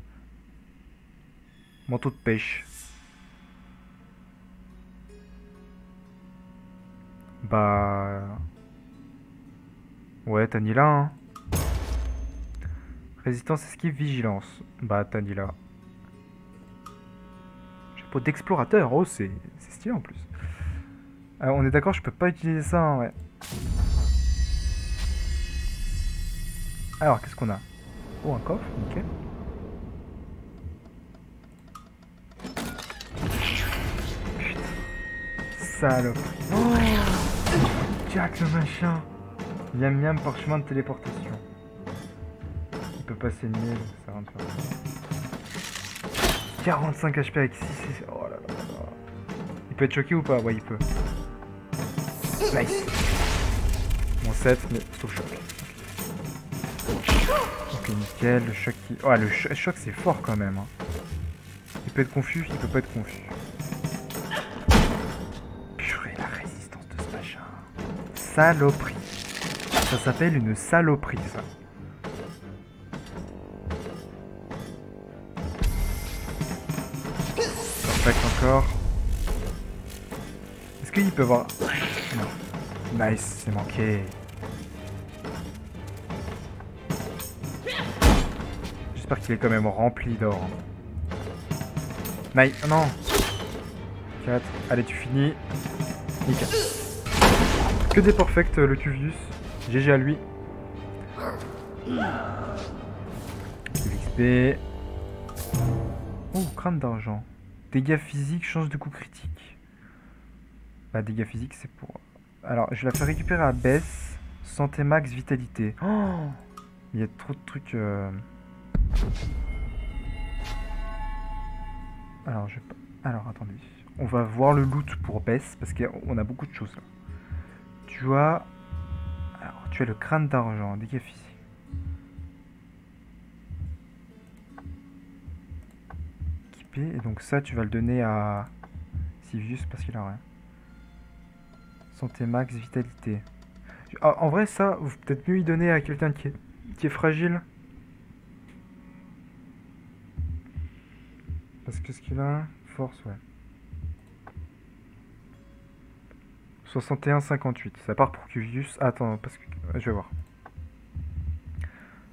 Speaker 1: Manteau de pêche. Bah... Ouais, Tanila, hein. Résistance, esquive, vigilance. Bah, Tanila. Chapeau d'explorateur, oh, c'est stylé en plus. On est d'accord, je peux pas utiliser ça, hein, ouais. Alors, qu'est-ce qu'on a? Oh, un coffre, nickel. Putain. Salope. Oh, Jack le machin. Miam miam, parchemin de téléportation. Il peut pas saigner, ça rentre pas. 45 HP avec 6. Oh là là là. Il peut être choqué ou pas? Ouais, il peut. Nice. Mon 7, mais sauf choc. Ok, nickel. Le choc qui. Oh, le choc c'est fort quand même. Hein. Il peut être confus, il peut pas être confus. Purée, la résistance de ce machin. Saloperie. Ça s'appelle une saloperie, ça. Perfect encore. Est-ce qu'il peut avoir... Non. Nice, c'est manqué. J'espère qu'il est quand même rempli d'or. Nice, non. 4. Allez, tu finis. Nickel. Que des perfects, le Cuvius. GG à lui. XP. Oh, crâne d'argent. Dégâts physiques, chance de coup critique. Bah, dégâts physiques, c'est pour... Alors, je la fais récupérer à baisse. Santé max, vitalité. Oh, il y a trop de trucs... Alors, Alors, attendez. On va voir le loot pour baisse, parce qu'on a beaucoup de choses là. Tu as... Alors, tu as le crâne d'argent, dégâts physiques. Équipé, et donc ça, tu vas le donner à Sivius parce qu'il a rien. Santé max, vitalité. En vrai, ça, vous peut-être mieux y donner à quelqu'un qui est fragile. Parce que ce qu'il a, force, ouais. 61-58, ça part pour Cuvius. Attends, parce que je vais voir.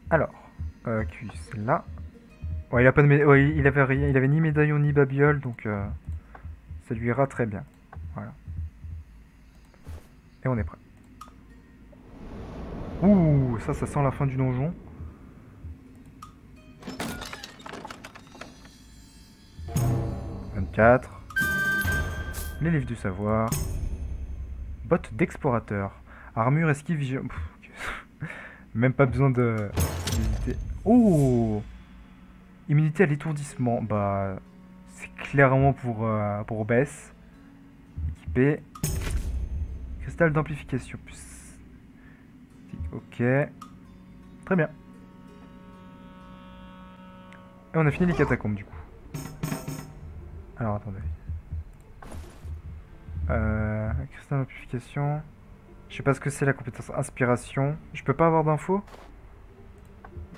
Speaker 1: Alors, Cuvius, là. Ouais, il a pas de ouais, il avait rien, il avait ni médaillon ni babiole, donc ça lui ira très bien. Voilà. Et on est prêt. Ouh, ça sent la fin du donjon. « 24. Les livres du savoir. Bottes d'explorateur. Armure, esquive, vigilance. Même pas besoin d'hésiter. Oh, immunité à l'étourdissement. Bah, c'est clairement pour Bess. Équipé. Cristal d'amplification. Ok. Très bien. Et on a fini les catacombes du coup. Alors attendez. Cristal d'amplification. Je sais pas ce que c'est la compétence inspiration. Je peux pas avoir d'infos.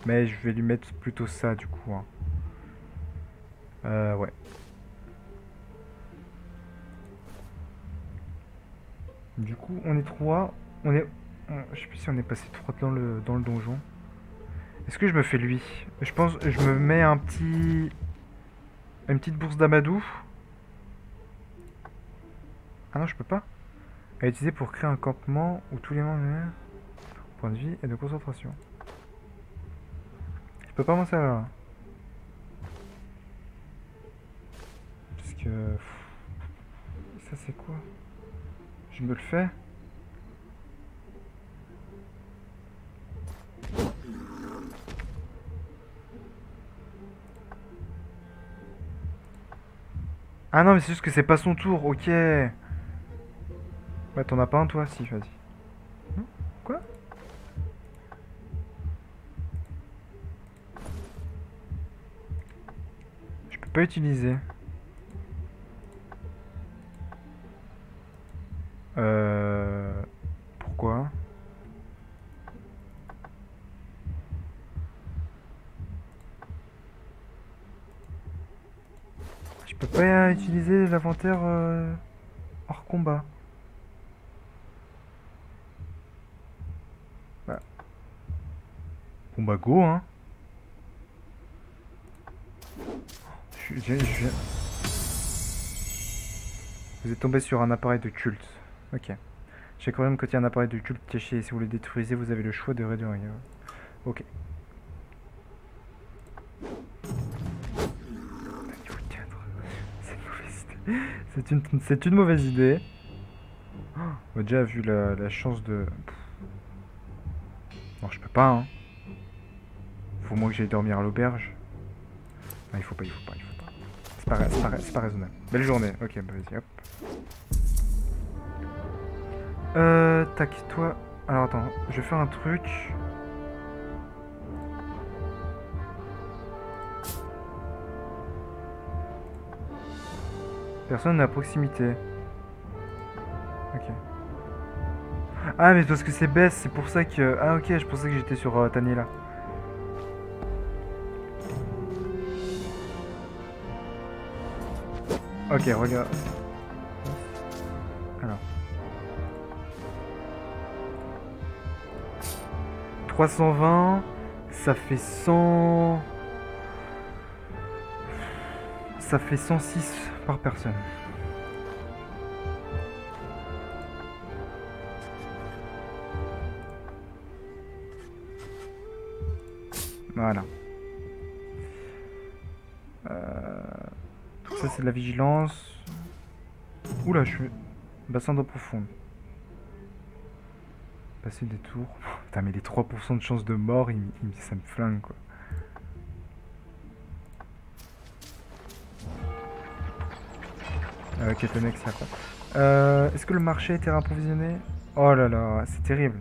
Speaker 1: Mais je vais lui mettre plutôt ça du coup. Hein. Ouais. Du coup, on est 3. Je sais plus si on est passé 3 dans le donjon. Est-ce que je me fais lui? Je pense je me mets un petit... Une petite bourse d'amadou. Ah non, je peux pas. À utiliser pour créer un campement où tous les membres... Point de vie et de concentration. Je peux pas m'en servir là. Parce que... Ça c'est quoi? Je me le fais? Ah non mais c'est juste que c'est pas son tour, ok. Ouais, t'en as pas un toi? Si, vas-y. Non? Quoi? Je peux pas utiliser. Pourquoi? Je peux pas utiliser l'inventaire hors combat. Bah. Bon bah go hein. Vous êtes tombé sur un appareil de culte. Ok. Chaque royaume contient un appareil de culte caché. Si vous le détruisez, vous avez le choix de réduire. Ok. Niveau 4. C'est une mauvaise idée. C'est une mauvaise idée. On a déjà vu la chance de... Non, je peux pas, hein. Faut moins que j'aille dormir à l'auberge. Non, il faut pas. C'est pas raisonnable. Belle journée. Ok, bah vas-y, hop. Tac, toi... Alors attends, je vais faire un truc. Personne n'est à proximité. Ok. Ah mais parce que c'est baisse, c'est pour ça que... Ah ok, je pensais que j'étais sur Tanila. Ok, regarde. Alors. 320, ça fait 100... Ça fait 106 par personne. Voilà. Ça c'est de la vigilance. Oula, je suis... Bassin d'eau profonde. Passer des tours. Putain, mais les 3% de chance de mort, ça me flingue quoi. Ketenex, c'est quoi? Est-ce que le marché a été réapprovisionné? Oh là là, c'est terrible.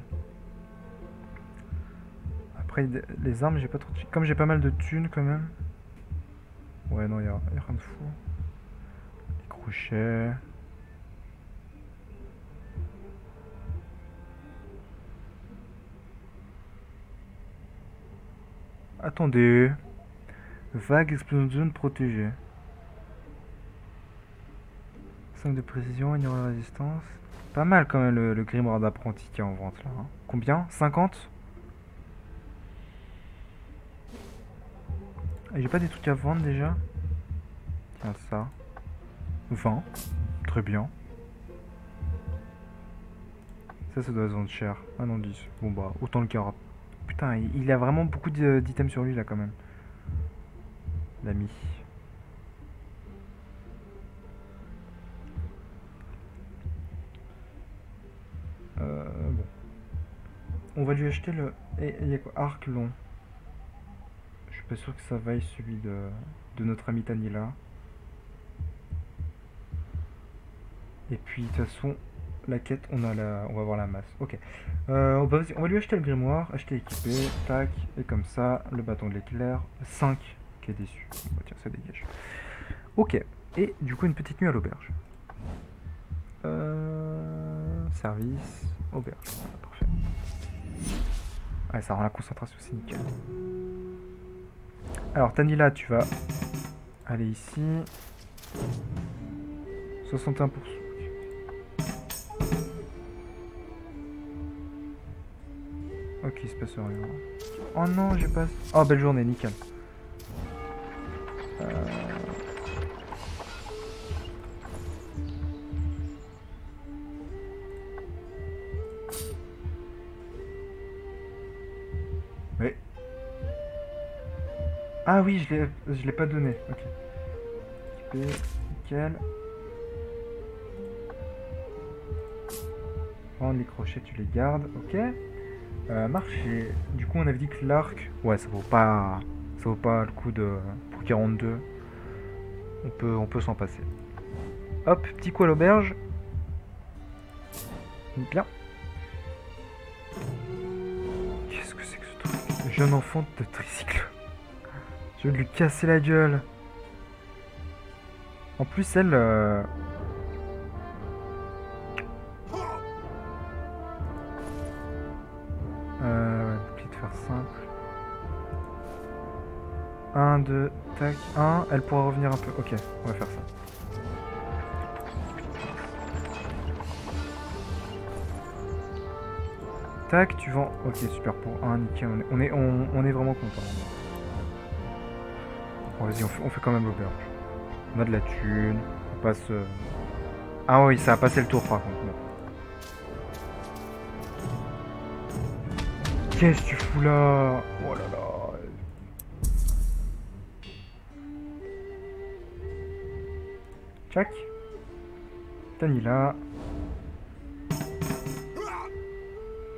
Speaker 1: Après, les armes, j'ai pas trop de... Comme j'ai pas mal de thunes quand même. Ouais, non, y a rien de fou. Les crochets. Attendez. Vague explosion de zone protégée. 5 de précision, ignore la résistance. Pas mal quand même le grimoire d'apprenti qui est en vente là. Hein. Combien? 50? J'ai pas des trucs à vendre déjà? Tiens ça. 20. Très bien. Ça doit se vendre cher. Ah non 10. Bon bah autant le carotte. Putain il a vraiment beaucoup d'items sur lui là quand même. L'ami. Bon. On va lui acheter le... Et il y a quoi? Arc long. Je suis pas sûr que ça vaille celui de notre ami Tanila. Et puis de toute façon, la quête, on va voir la masse. Ok. On va lui acheter le grimoire, acheter équipé, tac, et comme ça, le bâton de l'éclair, 5 qui est déçu. Bon, tiens, ça dégage. Ok. Et du coup, une petite nuit à l'auberge. Service, auberge. Voilà, parfait. Ouais, ça rend la concentration, c'est nickel. Alors, Tanila, tu vas aller ici. 61%. Ok, il se passe rien. Oh non, j'ai pas... Oh, belle journée, nickel. Mais... Ah oui, je l'ai pas donné. Ok. Équipé, nickel. Prendre les crochets, tu les gardes. Ok. Marcher. Du coup, on avait dit que l'arc... Ouais, ça vaut pas... Ça vaut pas le coup de... Pour 42. On peut s'en passer. Hop, petit coup à l'auberge. Bien. Qu'est-ce que c'est que ce truc? Jeune enfant de tricycle. Je vais lui casser la gueule. En plus, elle... bouclier de faire simple. 1, 2, tac, 1. Elle pourra revenir un peu. Ok, on va faire ça. Tac, tu vends. Ok, super pour 1, nickel. On est vraiment content. Bon, vas-y, on fait quand même l'auberge. On a de la thune. On passe. Ah oui, ça a passé le tour par contre. Bon. Qu'est-ce que tu fous là? Oh là là. Tchac. Tanila. Le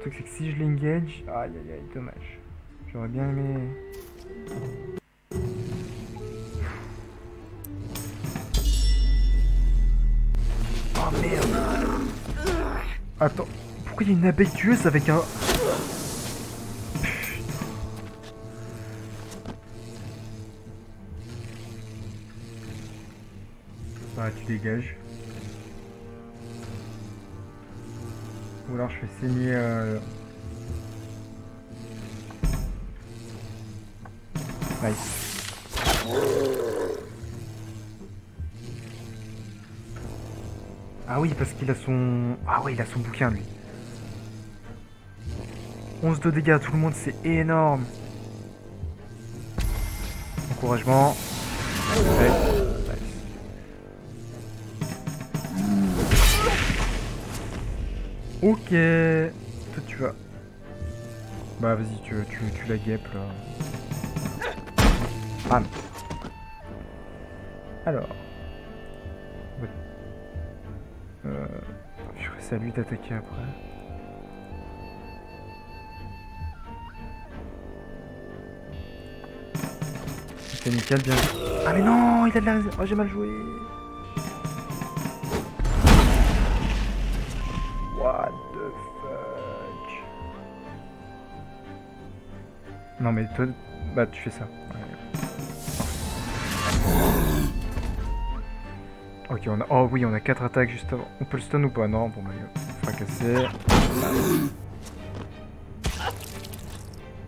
Speaker 1: truc c'est que si je l'engage... Aïe aïe aïe, dommage. J'aurais bien aimé... Oh merde. Attends, pourquoi il y a une abeille tueuse avec un... Ah, tu dégages. Ou alors je fais saigner... Nice. Ah oui, parce qu'il a son... Ah ouais, il a son bouquin, lui. 11 de dégâts à tout le monde, c'est énorme. Encouragement. Ouais. Ok. Toi tu vas... Bah vas-y, tu la guêpes là. Bam. Alors. Ouais. C'est à lui d'attaquer après. C'est nickel, bien. Ah mais non, il a de la réserve. Oh, j'ai mal joué. What the fuck. Non mais toi, bah tu fais ça. Ok, on a... Oh oui, on a 4 attaques juste avant. On peut le stun ou pas? Non, bon bah fracasser.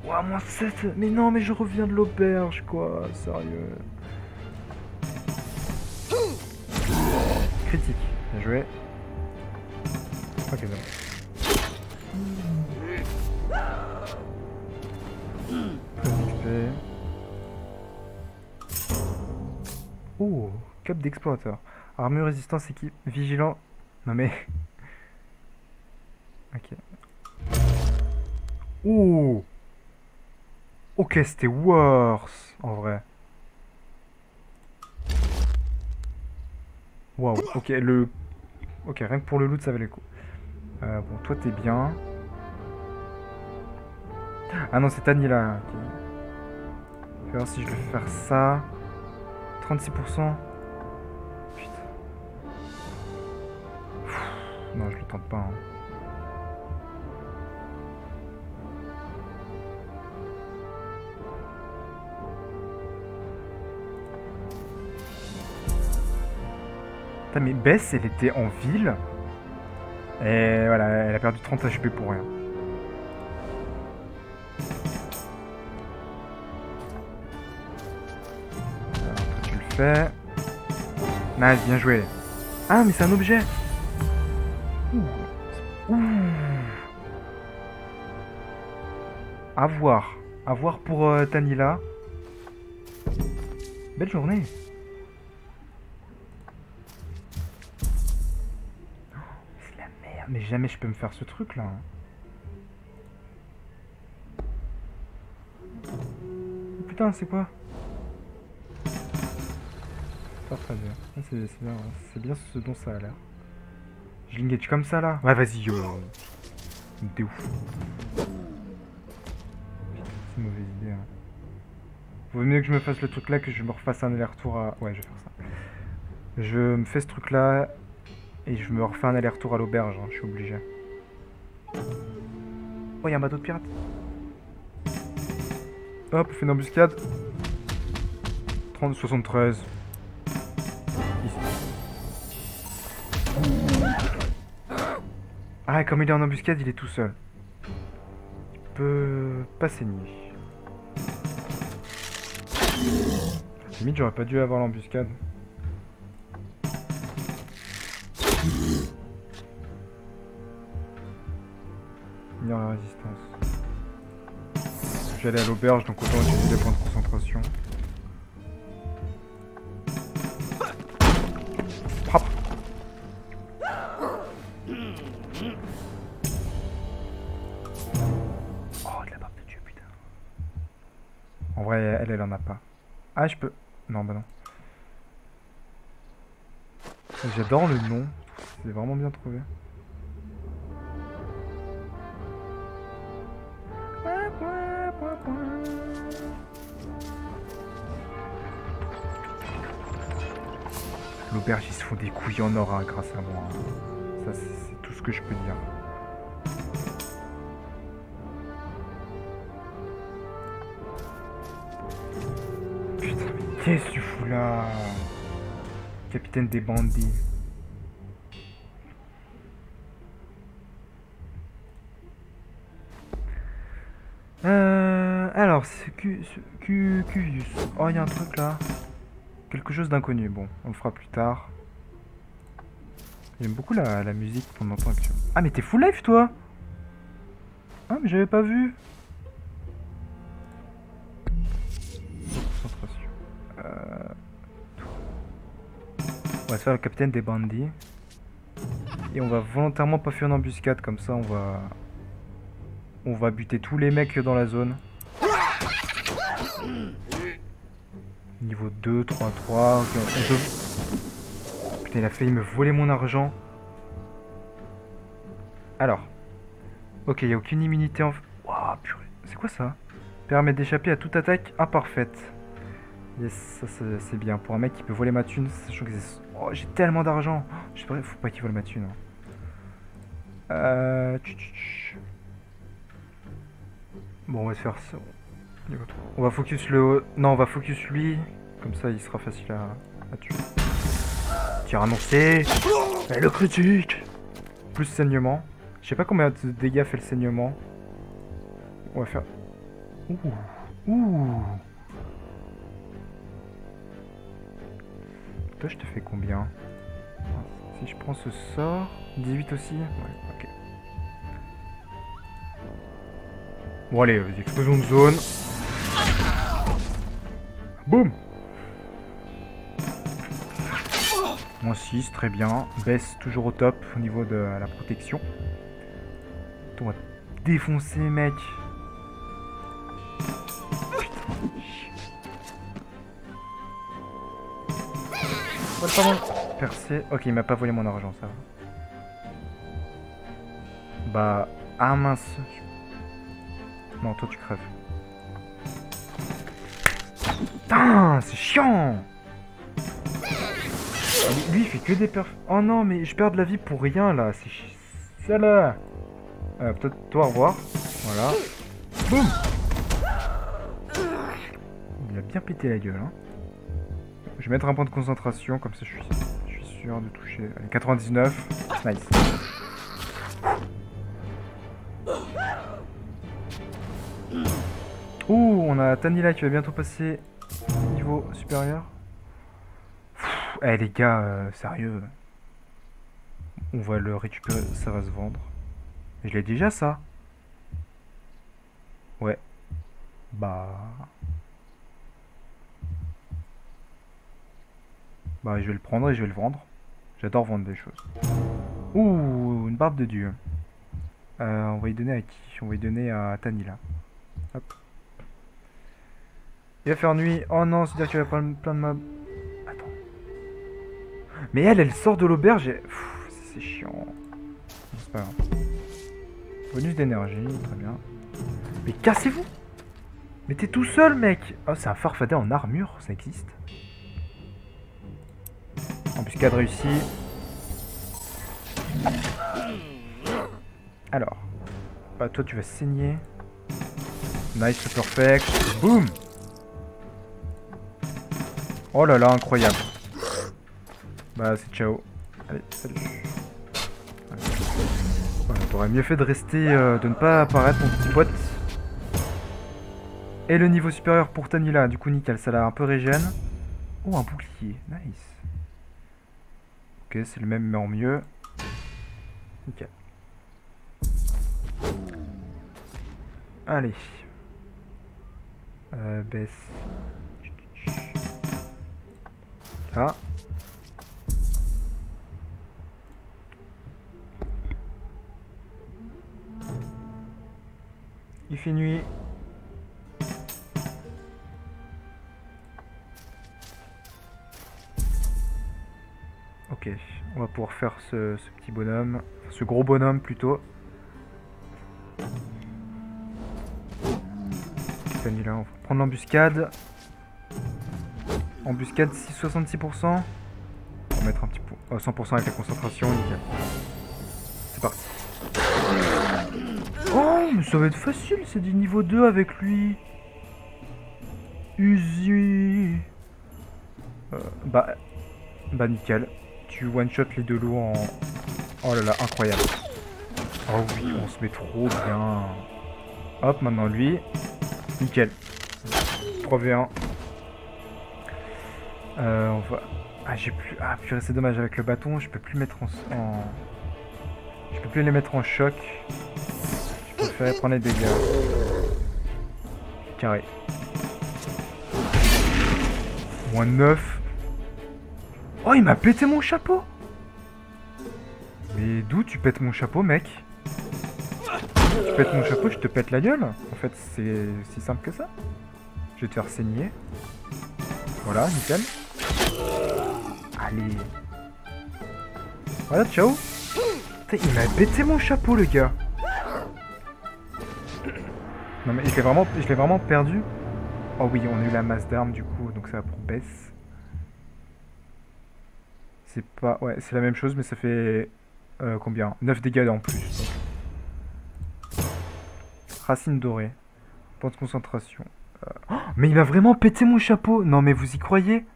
Speaker 1: Ouah, moins 7. Mais non, mais je reviens de l'auberge, quoi. Sérieux. Critique. Bien joué. Ok, bon. Oh, cap d'explorateur. Armure, résistance, équipe, vigilant. Non mais... Ok. Oh. Ok, c'était worse, en vrai. Waouh, ok, le... Ok, rien que pour le loot, ça valait le coup. Bon, toi, t'es bien. Ah non, c'est Tanila. Okay. Je vais voir si je vais faire ça. 36%. Putain. Non, je le tente pas. Hein. Putain, mais Bess, elle était en ville. Et voilà, elle a perdu 30 HP pour rien. Alors, toi, tu le fais. Nice, bien joué. Ah, mais c'est un objet. Ouh. Ouh. À voir. À voir pour Tanila. Belle journée. C'est la merde. Mais jamais je peux me faire ce truc là. Putain, c'est quoi? Pas très bien. C'est bien ce dont ça a l'air. Je l'engage comme ça là. Ouais, vas-y, yo. T'es ouf. C'est une mauvaise idée. Hein. Vaut mieux que je me fasse le truc là que je me refasse un aller-retour à. Ouais, je vais faire ça. Je me fais ce truc là et je me refais un aller-retour à l'auberge. Hein. Je suis obligé. Oh, y'a un bateau de pirate. Hop, on fait une embuscade. 73. Ah, comme il est en embuscade, il est tout seul. Il peut passer nuit. Limite, j'aurais pas dû avoir l'embuscade. Finir la résistance. Je vais aller à l'auberge, donc autant utiliser les points de concentration. Propre. Oh, de la barbe de Dieu, putain. En vrai, elle en a pas. Ah, je peux... Non, bah non. J'adore le nom. C'est vraiment bien trouvé. L'auberge, ils se font des couilles en or hein, grâce à moi. Ça, c'est tout ce que je peux dire. Putain, mais qu'est-ce que tu fous là? Capitaine des bandits. Alors, c'est Cuvius. Oh, il y a un truc là. Quelque chose d'inconnu. Bon, on le fera plus tard. J'aime beaucoup la musique qu'on entend actuellement. Ah, mais t'es full life toi? Ah, mais j'avais pas vu. Concentration. On va se faire le capitaine des bandits. Et on va volontairement pas faire une embuscade. Comme ça, on va buter tous les mecs dans la zone. Niveau 2, 3, 3. Okay, putain, il a failli me voler mon argent. Alors. Ok, il n'y a aucune immunité en... Waouh, purée. C'est quoi ça? Permet d'échapper à toute attaque imparfaite. Yes, ça c'est bien. Pour un mec qui peut voler ma thune, sachant que c'est... Oh, j'ai tellement d'argent. Je sais pas, faut pas qu'il vole ma thune. Hein. Bon, on va se faire ça. On va focus le... Non, on va focus lui. Comme ça, il sera facile à tuer. Tir annoncé. Et le critique. Plus saignement. Je sais pas combien de dégâts fait le saignement. On va faire... Ouh. Toi, je te fais combien? Si je prends ce sort... 18 aussi? Ouais, ok. Bon, allez, vas-y, explosion de zone. Boum! Moins 6, très bien. Baisse toujours au top au niveau de la protection. On va défoncer, mec. Putain. Pardon. Percé. Ok, il m'a pas volé mon argent, ça va. Bah... Ah mince. Non, toi tu crèves. Putain, c'est chiant. Lui, il fait que des perfs. Oh non, mais je perds de la vie pour rien, là. C'est ça, là. Peut-être toi, au revoir. Voilà. Boum. Il a bien pété la gueule, hein. Je vais mettre un point de concentration, comme ça je suis sûr de toucher. Allez, 99. Nice. Ouh, on a Tanila qui va bientôt passer niveau supérieur. Eh les gars, sérieux. On va le récupérer, ça va se vendre. Je l'ai déjà ça. Ouais. Bah, je vais le prendre et je vais le vendre. J'adore vendre des choses. Ouh, une barbe de dieu. On va y donner à qui? On va y donner à Tanila. Hop. Il va faire nuit. Oh non, c'est-à-dire qu'il va prendre plein de mobs. Attends. Mais elle sort de l'auberge et... C'est chiant. C'est pas grave. Bonus d'énergie, très bien. Mais cassez-vous! Mais t'es tout seul, mec! Oh, c'est un farfadet en armure, ça existe. Embuscade réussie. Alors. Bah, toi, tu vas saigner. Nice, perfect. Boum! Oh là là, incroyable. Bah, c'est ciao. Allez, salut. Voilà, t'aurais mieux fait de rester, de ne pas apparaître, mon petit pote. Et le niveau supérieur pour Tanila, du coup, nickel, ça l'a un peu régène. Oh, un bouclier, nice. Ok, c'est le même, mais en mieux. Nickel. Allez. Baisse. Là. Il fait nuit. Ok, on va pouvoir faire ce petit bonhomme, ce gros bonhomme plutôt. Là, on va prendre l'embuscade. Embuscade 66%. On va mettre un petit peu 100% avec la concentration, nickel. C'est parti. Oh, mais ça va être facile, c'est du niveau 2 avec lui. Uzi. Bah nickel. Tu one-shot les deux loups en... Oh là là, incroyable. Oh oui, on se met trop bien. Hop, maintenant lui. Nickel. 3v1. On va... Ah, j'ai plus... Ah, purée, c'est dommage, avec le bâton, je peux plus mettre en... Je peux plus les mettre en choc. Je préfère prendre les dégâts. Carré. Moins 9. Oh, il m'a pété mon chapeau. Mais d'où tu pètes mon chapeau, mec? Tu pètes mon chapeau, je te pète la gueule. En fait, c'est si simple que ça. Je vais te faire saigner. Voilà, nickel. Allez. Voilà, ciao. Putain, il m'a pété mon chapeau, le gars. Non, mais je l'ai vraiment perdu. Oh oui, on a eu la masse d'armes, du coup, donc ça va pour baisse. C'est pas... Ouais, c'est la même chose, mais ça fait... combien? 9 dégâts en plus. Donc. Racine dorée. Point de concentration. Oh, mais il m'a vraiment pété mon chapeau. Non, mais vous y croyez?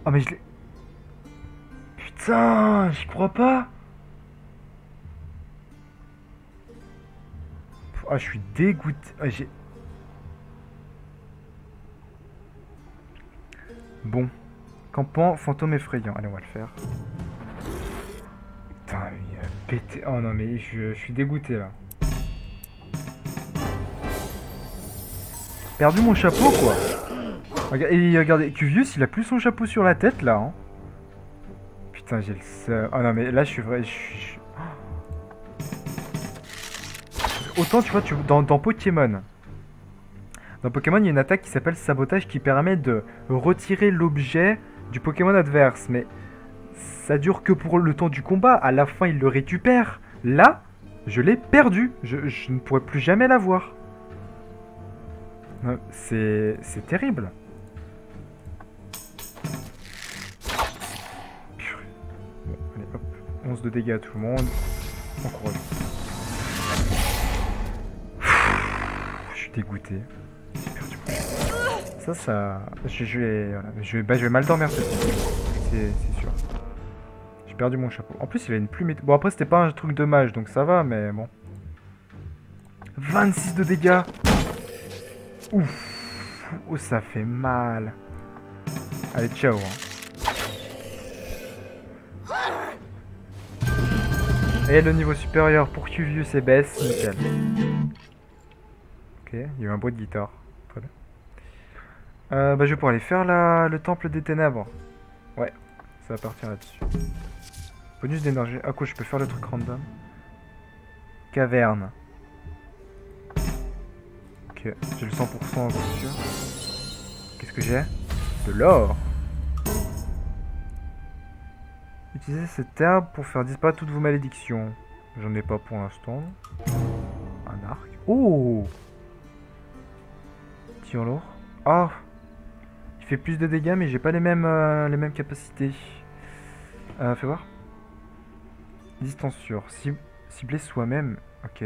Speaker 1: Oh, mais je l'ai... Putain, j'y crois pas. Ah, je suis dégoûté. Ah, j'ai... Bon. Campement, fantôme effrayant. Allez, on va le faire. Putain, il a pété... Oh non, mais je suis dégoûté, là. Perdu mon chapeau, quoi. Et regardez, Cuvius, il a plus son chapeau sur la tête, là. Hein. Putain, j'ai le seum. Oh non, mais là, je suis vrai... Autant, tu vois, dans Pokémon... Dans Pokémon, il y a une attaque qui s'appelle Sabotage qui permet de retirer l'objet du Pokémon adverse. Mais ça dure que pour le temps du combat. À la fin, il le récupère. Là, je l'ai perdu. Je ne pourrai plus jamais l'avoir. C'est terrible. Bon, allez, hop. 11 de dégâts à tout le monde. Encore. Je suis dégoûté. Ça... Je vais mal dormir cette nuit. C'est sûr. J'ai perdu mon chapeau. En plus, il a une plume... Bon, après, c'était pas un truc de mage, donc ça va, mais bon. 26 de dégâts. Ouf. Oh, ça fait mal. Allez, ciao. Hein. Et le niveau supérieur pour Cuvius et Bess, nickel. Ok, il y a eu un bruit de guitare. Très bien. Bah, je vais pouvoir aller faire le temple des ténèbres. Ouais, ça va partir là-dessus. Bonus d'énergie. Ah quoi, je peux faire le truc random. Caverne. Ok, j'ai le 100% en sûr. Qu'est-ce que j'ai? De l'or. Utilisez cette herbe pour faire disparaître toutes vos malédictions. J'en ai pas pour l'instant. Un arc. Oh! Tire l'or. Ah! Il fait plus de dégâts, mais j'ai pas les mêmes capacités. Fais voir. Distance sûre. Cibler soi-même. Ok.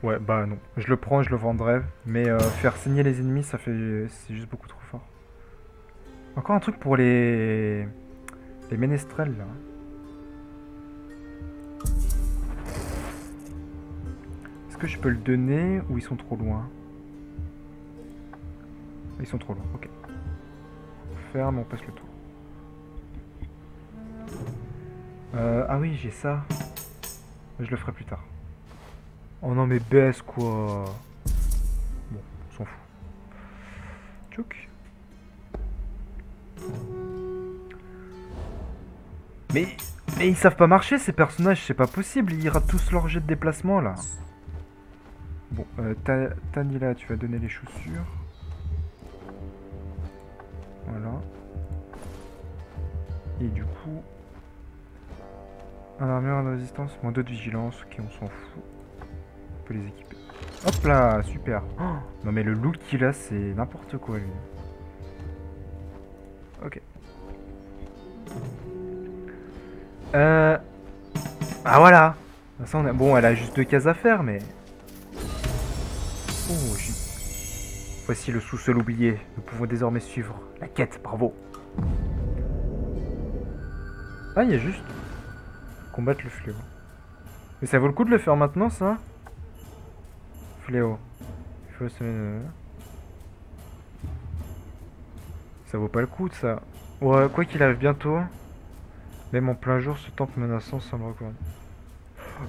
Speaker 1: Ouais, bah non. Je le prends, je le vendrai. Mais faire saigner les ennemis, ça fait... C'est juste beaucoup trop fort. Encore un truc pour les ménestrels, là. Est-ce que je peux le donner ou ils sont trop loin? Ils sont trop loin, ok. Ferme, on passe le tour. Ah oui, j'ai ça. Je le ferai plus tard. Oh non, mais baisse quoi. Bon, on s'en fout. Tchouk. Mais ils savent pas marcher ces personnages, c'est pas possible. Ils ratent tous leur jet de déplacement là. Bon, Tanila, tu vas donner les chaussures. Voilà. Et du coup... Un armure de résistance, moins 2 de vigilance, ok on s'en fout. On peut les équiper. Hop là, super. Oh, non mais le look qu'il a, c'est n'importe quoi lui. Ok. Ah voilà. Ça, on a... Bon, elle a juste 2 cases à faire, mais... Oh, voici le sous-sol oublié. Nous pouvons désormais suivre la quête, bravo. Ah, il y a juste... Combattre le fléau. Mais ça vaut le coup de le faire maintenant, ça? Fléau. Ça vaut pas le coup, ça. Ouais, quoi qu'il arrive bientôt. Même en plein jour, ce temple menaçant semble reconnaître.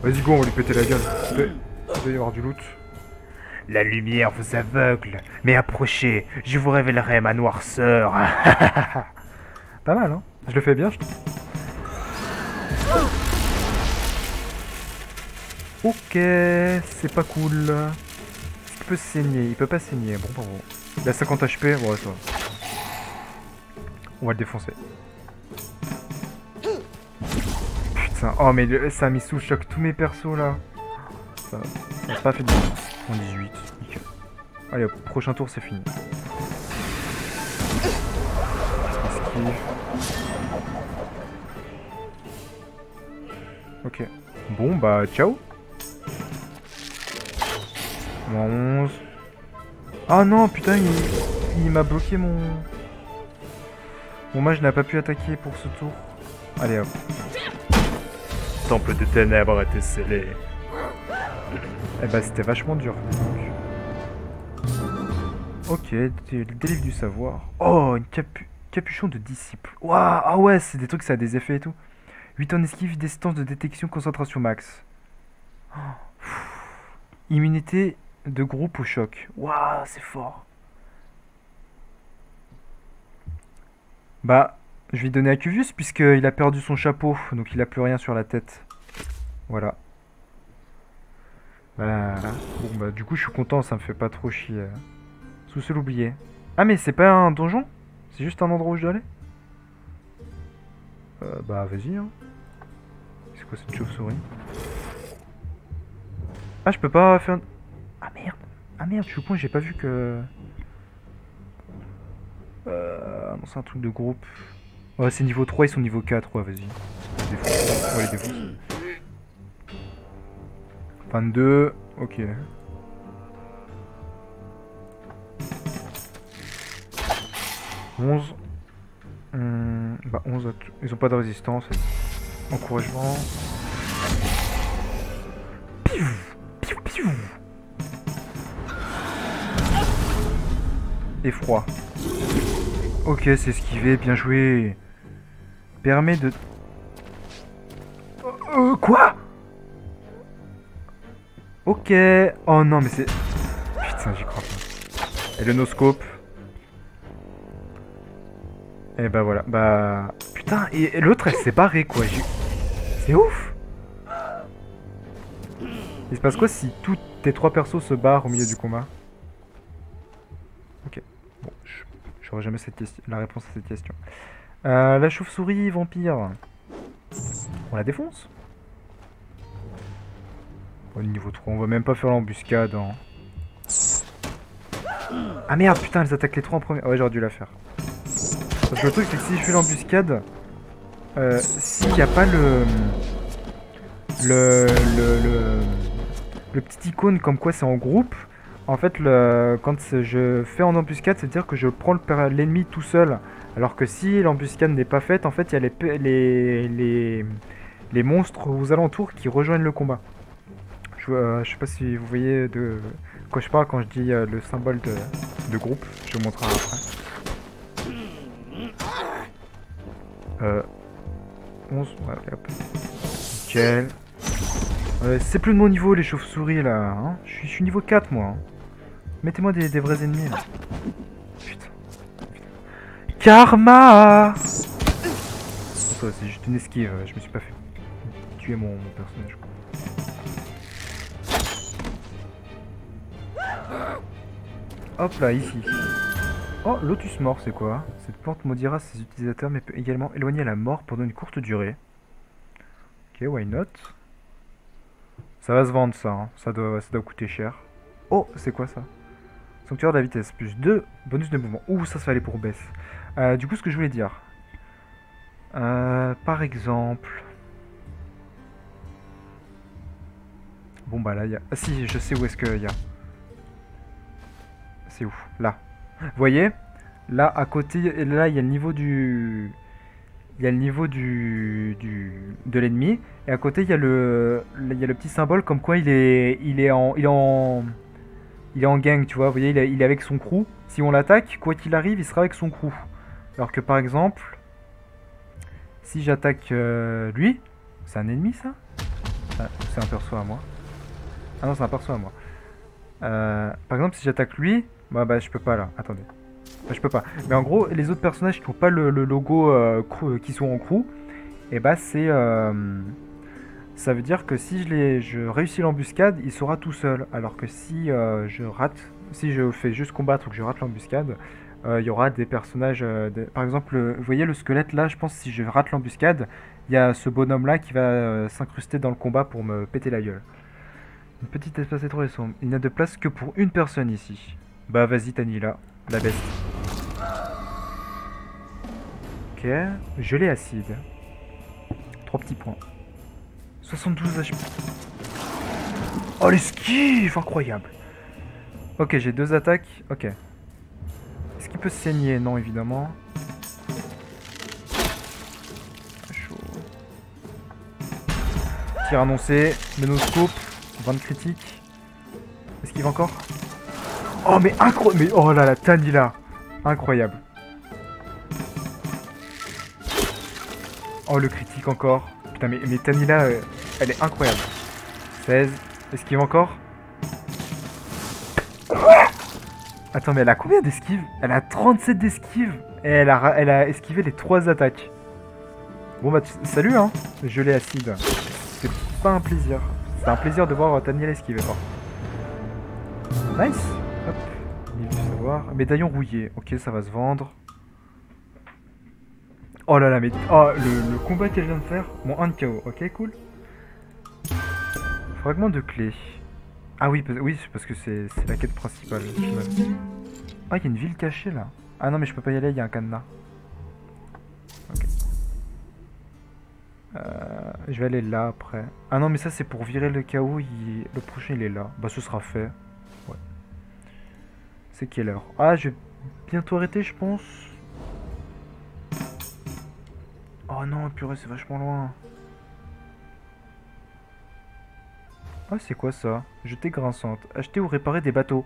Speaker 1: Vas-y, go, on va lui péter la gueule. Il doit y avoir du loot.
Speaker 2: La lumière vous aveugle, mais approchez, je vous révélerai ma noirceur.
Speaker 1: Pas mal, hein? Je le fais bien, je trouve. Ok, c'est pas cool. Il peut saigner, il peut pas saigner. Bon, bon. Il a 50 HP, bon, ça va. On va le défoncer. Putain, oh mais ça a mis sous choc tous mes persos là. Ça n'a pas fait de bien. En 18, nickel. Allez hop, prochain tour c'est fini. Esquive. Ok. Bon bah ciao. 11. Ah non putain il m'a bloqué mon... Mon mage n'a pas pu attaquer pour ce tour. Allez hop.
Speaker 2: Temple des ténèbres était scellé.
Speaker 1: Eh bah c'était vachement dur. Ok, délivre du savoir. Oh, une capuchon de disciple. Waouh, ah ouais, c'est des trucs, ça a des effets et tout. 8 en esquive, distance de détection, concentration max. Oh, immunité de groupe au choc. Waouh, c'est fort. Bah, je vais lui donner à Cuvius puisqu'il a perdu son chapeau, donc il a plus rien sur la tête. Voilà. Voilà. Bon bah du coup je suis content, ça me fait pas trop chier. Sous-sol oublié. Ah mais c'est pas un donjon? C'est juste un endroit où je dois aller? Bah vas-y hein. C'est quoi cette chauve-souris? Ah je peux pas faire... Ah merde. Ah merde, je suis con, j'ai pas vu que... Non, c'est un truc de groupe. Ouais, c'est niveau 3, ils sont niveau 4. Ouais, vas-y. On va les défoncer. 22. Ok. Bah 11 ils ont pas de résistance. Encouragement. Piou, piou, piou. Effroi. Ok, c'est esquivé, bien joué. permet de... Quoi? Ok. Oh non, mais c'est... Putain, j'y crois pas. Et le no-scope. Et bah voilà. Bah... Putain, et l'autre, elle s'est barrée, quoi. C'est ouf. Il se passe quoi si tous tes 3 persos se barrent au milieu du combat? Ok. Bon, j'aurai jamais la réponse à cette question. La chauve-souris vampire. On la défonce? Au niveau 3, on va même pas faire l'embuscade. Hein. Ah merde, putain, elles attaquent les 3 en premier. Ouais, j'aurais dû la faire. Parce que le truc, c'est que si je fais l'embuscade, s'il n'y a pas le petit icône comme quoi c'est en groupe, en fait, quand je fais en embuscade, c'est-à-dire que je prends l'ennemi tout seul. Alors que si l'embuscade n'est pas faite, en fait, il y a les monstres aux alentours qui rejoignent le combat. Je sais pas si vous voyez de quoi je parle quand je dis le symbole de groupe. Je vous montrerai après. 11, ouais, allez, hop. Nickel. C'est plus de mon niveau les chauves-souris là. Hein, je suis niveau 4 moi. Hein. Mettez-moi des vrais ennemis là. Putain. Karma! C'est juste une esquive, je me suis pas fait tuer mon personnage. Hop là, ici. Oh, Lotus Mort, c'est quoi? Cette plante maudira ses utilisateurs mais peut également éloigner la mort pendant une courte durée. Ok, why not? Ça va se vendre ça, hein. Ça doit coûter cher. Oh, c'est quoi ça? Sanctuaire de la vitesse, plus 2, bonus de mouvement. Ouh, ça va aller pour baisse. Du coup, ce que je voulais dire. Par exemple... Bon bah là, il y a... Ah si, je sais où est-ce qu'il y a. C'est où? Là. Vous voyez? Là, à côté, là, il y a le niveau du... Il y a le niveau de l'ennemi. Et à côté, il y a le petit symbole comme quoi il est en gang, tu vois. Vous voyez, il est avec son crew. Si on l'attaque, quoi qu'il arrive, il sera avec son crew. Alors que par exemple, si j'attaque lui, c'est un ennemi ça? Ah, c'est un perso à moi. Ah non, c'est un perso à moi. Par exemple, si j'attaque lui, bah je peux pas là. Attendez. Enfin, je peux pas. Mais en gros, les autres personnages qui n'ont pas le logo qui sont en crew, et bah c'est... ça veut dire que si je réussis l'embuscade, il sera tout seul. Alors que si si je fais juste combattre ou que je rate l'embuscade, il y aura des personnages... par exemple, vous voyez le squelette là, je pense que si je rate l'embuscade, il y a ce bonhomme là qui va s'incruster dans le combat pour me péter la gueule. Une petite espace étroit et sombre. Il n'y a de place que pour une personne ici. Bah vas-y Tanila, la bête. Ok, gelée acide. 3 petits points. 72 HP. Oh l'esquive, incroyable. Ok, j'ai 2 attaques. Ok. Est-ce qu'il peut saigner? Non, évidemment. Chaud. Tir annoncé. Menoscope. 20 critiques. Est-ce qu'il va encore? Oh mais incroyable. Mais oh là la Tanila. Incroyable. Oh le critique encore. Putain mais Tanila elle est incroyable. 16. Est-ce qu'il va encore? Attends mais elle a combien d'esquives? Elle a 37 d'esquives. Et elle a esquivé les 3 attaques. Bon bah salut hein. Gelée acide. C'est pas un plaisir. C'est un plaisir de voir Tanila esquiver. Nice. Hop. Il veut savoir. Médaillon rouillé. Ok ça va se vendre. Oh là là, mais oh, le combat qu'elle vient de faire, bon 1 de KO, ok cool. Fragment de clé. Ah oui, oui parce que c'est la quête principale. Ah il y a une ville cachée là. Ah non mais je peux pas y aller, il y a un cadenas. Ok. Je vais aller là après. Ah non mais ça c'est pour virer le KO, le prochain il est là. Bah ce sera fait. Ouais. C'est quelle heure? Ah je vais bientôt arrêter je pense. Oh non, purée, c'est vachement loin. Ah, c'est quoi ça? Jetée grinçante. Acheter ou réparer des bateaux.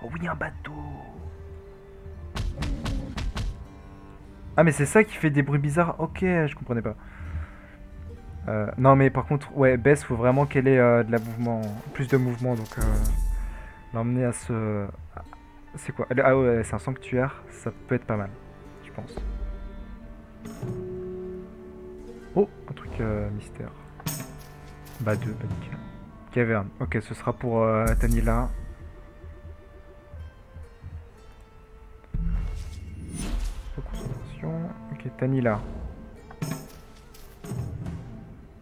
Speaker 1: Oh oui, un bateau. Ah, mais c'est ça qui fait des bruits bizarres. Ok, je comprenais pas. Non, mais par contre, ouais, Bess, faut vraiment qu'elle ait de la mouvement, plus de mouvement, donc l'emmener à ce... C'est quoi? Ah ouais, c'est un sanctuaire, ça peut être pas mal, je pense. Oh, un truc mystère. Bah 2, bah nickel. Caverne, ok, ce sera pour Tanila. Concentration, ok, Tanila.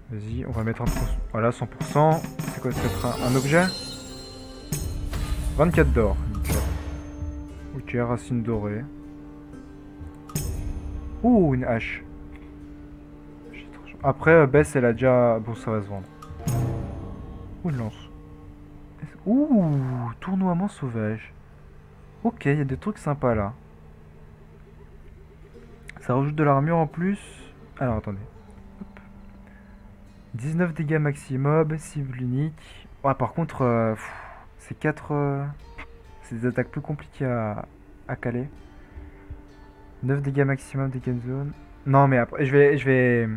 Speaker 1: Vas-y, on va mettre un... Voilà, 100%. C'est quoi, ça peut être un objet? 24 d'or. Nickel. Ok, racine dorée. Ouh, une hache. Après, Bess, elle a déjà... Bon, ça va se vendre. Ouh, une lance. Ouh, tournoiement sauvage. Ok, il y a des trucs sympas là. Ça rajoute de l'armure en plus. Alors, attendez. 19 dégâts maximum, cible unique. Ouais, par contre, c'est 4... c'est des attaques plus compliquées à caler. 9 dégâts maximum, dégâts de zone. Non, mais après, je vais...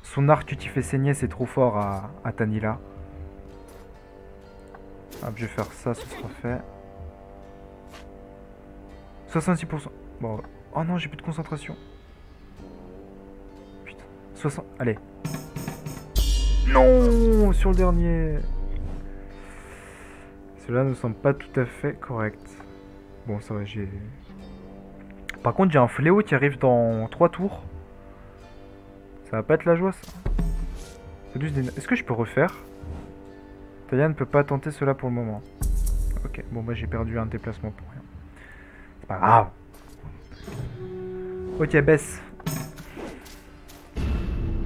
Speaker 1: Son arc qui fait saigner, c'est trop fort à Tanila. Hop, je vais faire ça, ce sera fait. 66%. Bon. Oh non, j'ai plus de concentration. Putain. 60... Allez. Non, sur le dernier. Cela ne semble pas tout à fait correct. Bon, ça va, j'ai... Par contre, j'ai un fléau qui arrive dans 3 tours. Ça va pas être la joie, ça. Est-ce que je peux refaire? Talia ne peut pas tenter cela pour le moment. Ok, bon bah j'ai perdu un déplacement pour rien. C'est pas grave. Ok, baisse.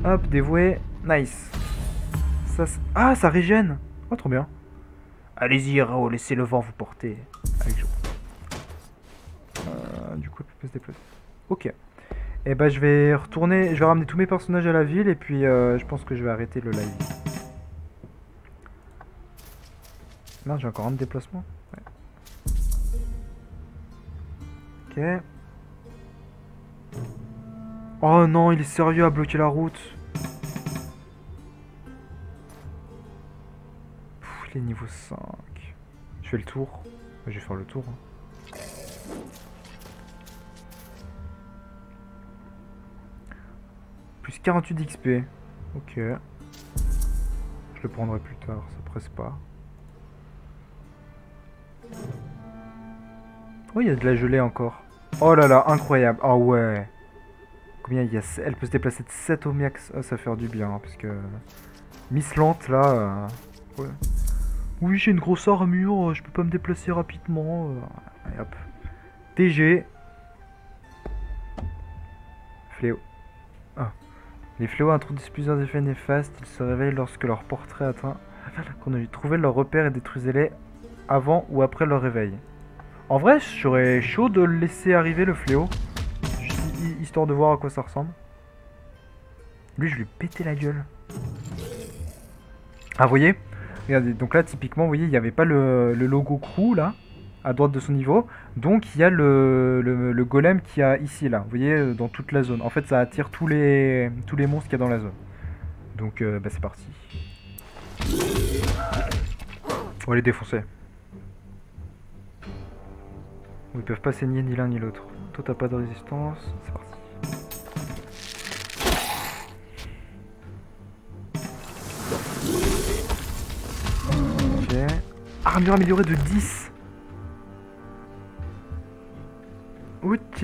Speaker 1: Hop, dévoué. Nice. Ça, ah, ça régène. Oh, trop bien. Allez-y, héros, laissez le vent vous porter. Avec joie. Du coup, elle peut se déplacer. Ok. Et bah, je vais retourner. Je vais ramener tous mes personnages à la ville. Et puis, je pense que je vais arrêter le live. Non, j'ai encore un déplacement. Ouais. Ok. Oh non, il est sérieux à bloquer la route. Il est niveau 5. Je fais le tour. Je vais faire le tour. Plus 48 d'XP. Ok. Je le prendrai plus tard, ça presse pas. Oh, il y a de la gelée encore. Oh là là, incroyable. Ah ouais. Combien il y a... Elle peut se déplacer de 7 au max. Oh, ça va faire du bien, hein, parce que... Miss Lente, là... Ouais. Oui, j'ai une grosse armure, je peux pas me déplacer rapidement. Allez, hop. TG. Fléau. Ah. Les fléaux introduisent plusieurs effets néfastes. Ils se réveillent lorsque leur portrait atteint... Qu'on a trouvé leur repère et détruisez-les avant ou après leur réveil. En vrai, je serais chaud de le laisser arriver, le fléau. Histoire de voir à quoi ça ressemble. Lui, je lui ai pété la gueule. Ah, vous voyez? Regardez, donc là, typiquement, vous voyez, il n'y avait pas le logo crew, là, à droite de son niveau. Donc, il y a le golem qu'il y a ici, là. Vous voyez, dans toute la zone. En fait, ça attire tous les monstres qu'il y a dans la zone. Donc, bah, c'est parti. On va les défoncer. Ils peuvent pas saigner ni l'un ni l'autre. Toi, t'as pas de résistance. C'est parti. Ok. Armure améliorée de 10. Ok.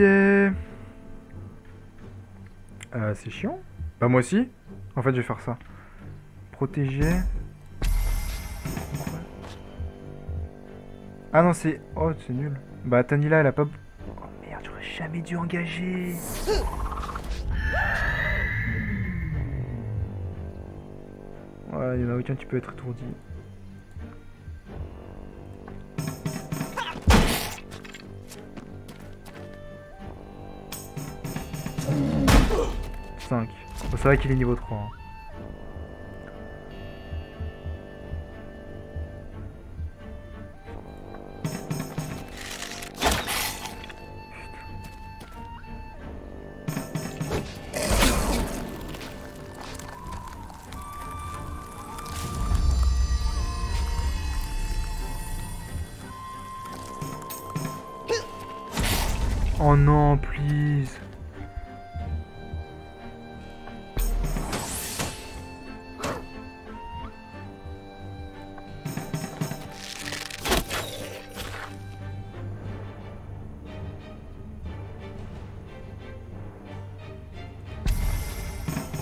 Speaker 1: C'est chiant. Bah moi aussi. En fait, je vais faire ça. Protéger. Ah non, c'est... Oh, c'est nul. Bah, Tanila, elle a pas... Oh merde, j'aurais jamais dû engager. Ouais, il y en a aucun qui peut être étourdi. Bon, c'est vrai qu'il est niveau 3. Hein. Oh non, please.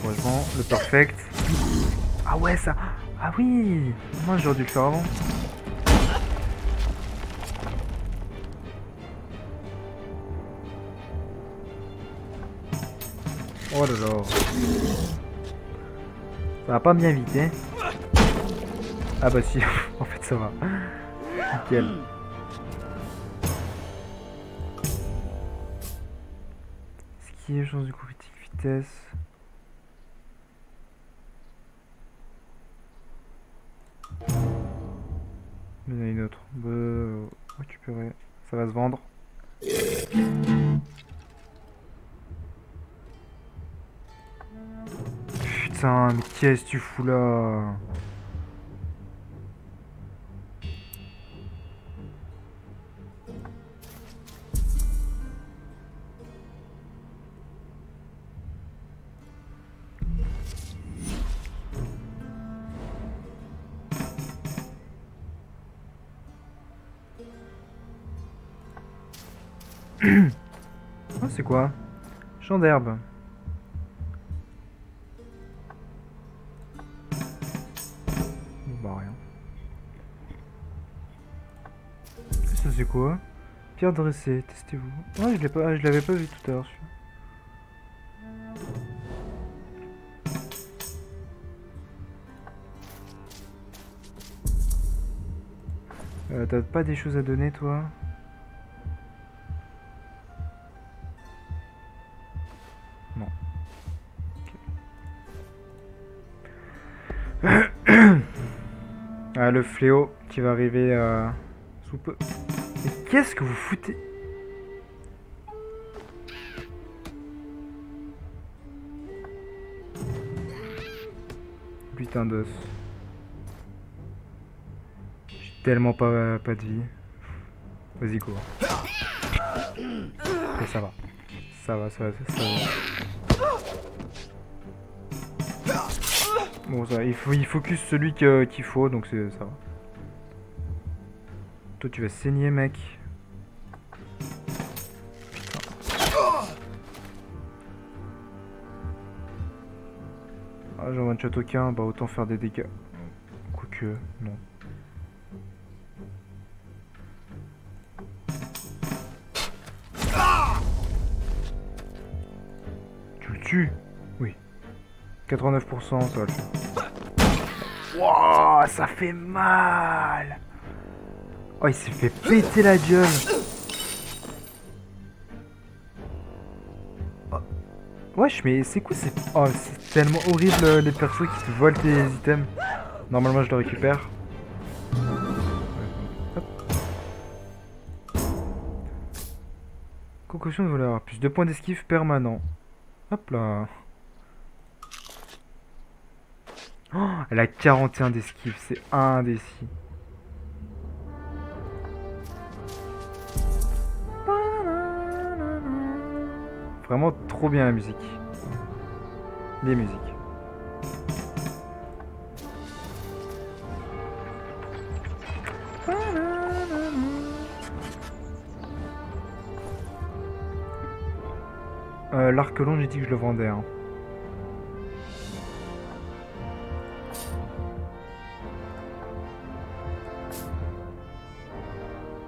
Speaker 1: Heureusement, le perfect. Ah ouais, ça. Ah oui. Moi, j'aurais dû le faire avant. Oh là là. Ça va pas bien vite, hein. Ah bah si, en fait ça va. Nickel. Ce qui est chance du coup critique, vitesse. Il y en a une autre. Récupérer. Ça va se vendre. Putain, mais qu'est-ce que tu fous là? Oh, c'est quoi? Champ d'herbe. Bon, bah rien. Ça c'est quoi? Pierre dressée, testez-vous. Ouais, je l'avais pas vu tout à l'heure celui-là. T'as pas des choses à donner toi? Non. Ah, le fléau qui va arriver sous peu. Mais qu'est-ce que vous foutez? Putain d'os. J'ai tellement pas de vie. Vas-y, cours. Ok, ça va. Ça va. Bon, ça, il focus celui qu'il faut, donc ça va. Toi, tu vas saigner, mec. Ah, j'en one-shot aucun, bah autant faire des dégâts. Quoique, non. Tu le tues? Oui. 89%, ça va le faire. Wouah, ça fait mal! Oh, il s'est fait péter la gueule! Oh. Wesh, mais c'est quoi c'est... Oh, c'est tellement horrible les persos qui te volent tes items. Normalement, je le récupère. Hop. Concoction de voleur. Plus 2 points d'esquive permanent. Hop là. Oh, elle a 41 d'esquive, c'est indécis. Vraiment trop bien la musique. Les musiques. L'arc long, j'ai dit que je le vendais. Hein.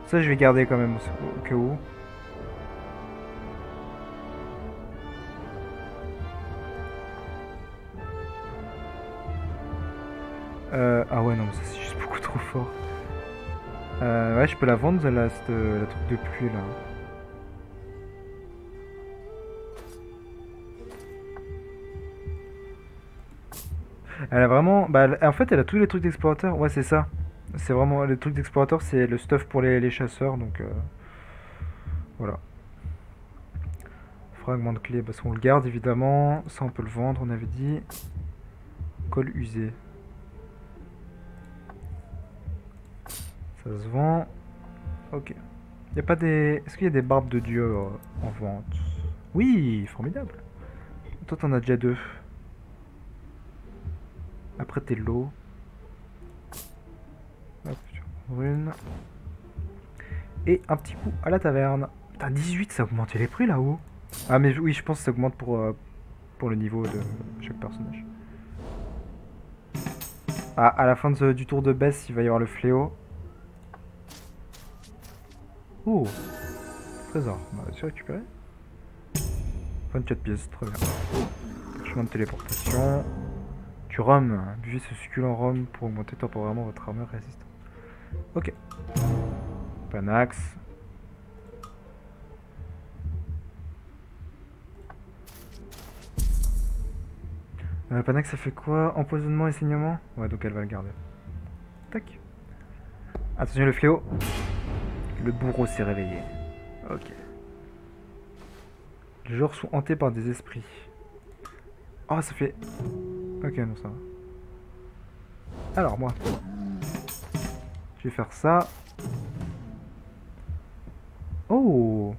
Speaker 1: Ça, je vais garder quand même au cas où. Ah ouais, non, mais ça c'est juste beaucoup trop fort. Ouais, je peux la vendre, la truc de pluie là. Elle a vraiment. Bah, en fait, elle a tous les trucs d'explorateur. Ouais, c'est ça. C'est vraiment. Les trucs d'explorateur, c'est le stuff pour les chasseurs, donc. Voilà. Fragment de clé, parce qu'on le garde évidemment. Ça, on peut le vendre, on avait dit. Colle usé. Ça se vend. Ok. Y a pas des... Est-ce qu'il y a des barbes de dieu en vente? Oui, formidable. Toi, t'en as déjà deux. Après, t'es l'eau. Hop, tu en prends une. Et un petit coup à la taverne. Putain, 18, ça a augmenté les prix là-haut. Ah, mais oui, je pense que ça augmente pour le niveau de chaque personnage. Ah, à la fin du tour de baisse, il va y avoir le fléau. Oh, trésor. On va se récupérer. 24 pièces, très bien. Chemin de téléportation. Du rhum. Buvez ce succulent rhum pour augmenter temporairement votre armure résistante. Ok. Panax. Panax, ça fait quoi? Empoisonnement et saignement? Ouais, donc elle va le garder. Tac. Attention, le fléau. Le bourreau s'est réveillé. Ok. Les joueurs sont hantés par des esprits. Oh, ça fait... Ok, non, ça va. Alors, moi. Je vais faire ça. Oh!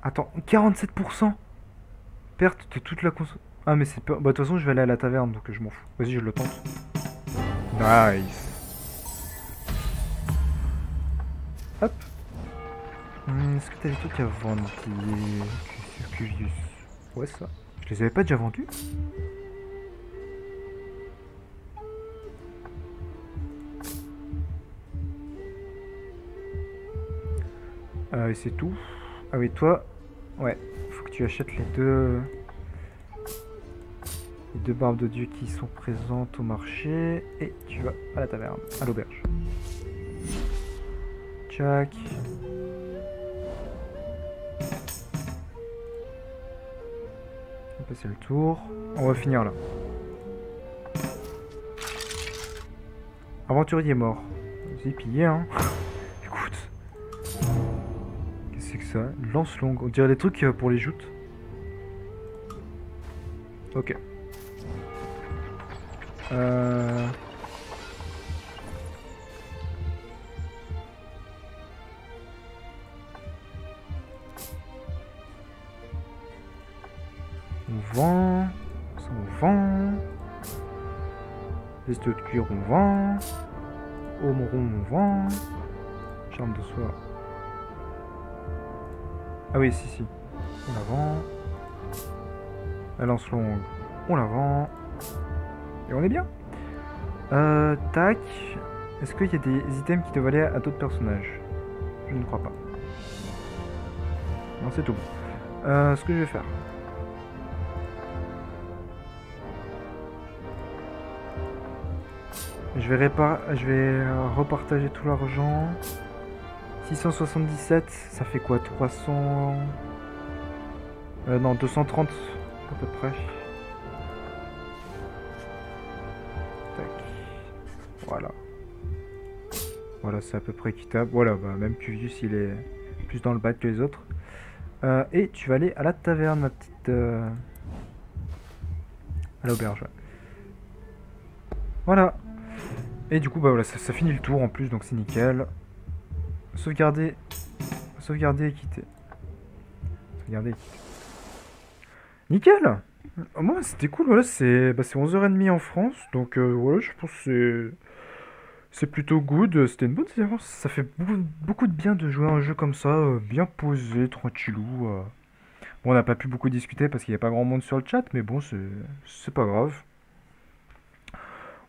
Speaker 1: Attends, 47%? Perte de toute la console. Ah, mais c'est peur. Bah, de toute façon, je vais aller à la taverne, donc je m'en fous. Vas-y, je le tente. Nice. Hop. Est-ce que t'as des trucs à vendre, petit Cuvius? Ouais, ça. Je les avais pas déjà vendus? Et c'est tout. Ah oui, toi. Ouais, faut que tu achètes les deux barbes de Dieu qui sont présentes au marché. Et tu vas à la taverne, à l'auberge. Tchac. On va passer le tour. On va finir là. Aventurier mort. Vas-y, pillé, hein. Écoute. Qu'est-ce que c'est que ça? Une lance longue. On dirait des trucs pour les joutes. Ok. On vend. Ça, on vend. Veste de cuir, on vend. Homme rond, on vend. Charme de soie. Ah oui, si. On la vend. La lance longue, on la vend. Et on est bien. Tac. Est-ce qu'il y a des items qui doivent aller à d'autres personnages? Je ne crois pas. Non, c'est tout. Ce que je vais faire. Je vais repartager tout l'argent. 677, ça fait quoi? 300... non, 230 à peu près. Tac. Voilà. Voilà, c'est à peu près équitable. Voilà, bah, même Cuvius, il est plus dans le bas que les autres. Et tu vas aller à la taverne, ma petite... à l'auberge. Voilà. Et du coup, bah voilà, ça finit le tour en plus, donc c'est nickel. Sauvegarder et quitter. Sauvegarder et quitter. Nickel. Moi, c'était cool, voilà, c'est 11h30 en France, donc voilà, je pense que c'est plutôt good. C'était une bonne séance, ça fait beaucoup de bien de jouer à un jeu comme ça, bien posé, tranquillou. Bon, on n'a pas pu beaucoup discuter parce qu'il n'y a pas grand monde sur le chat, mais bon, c'est pas grave.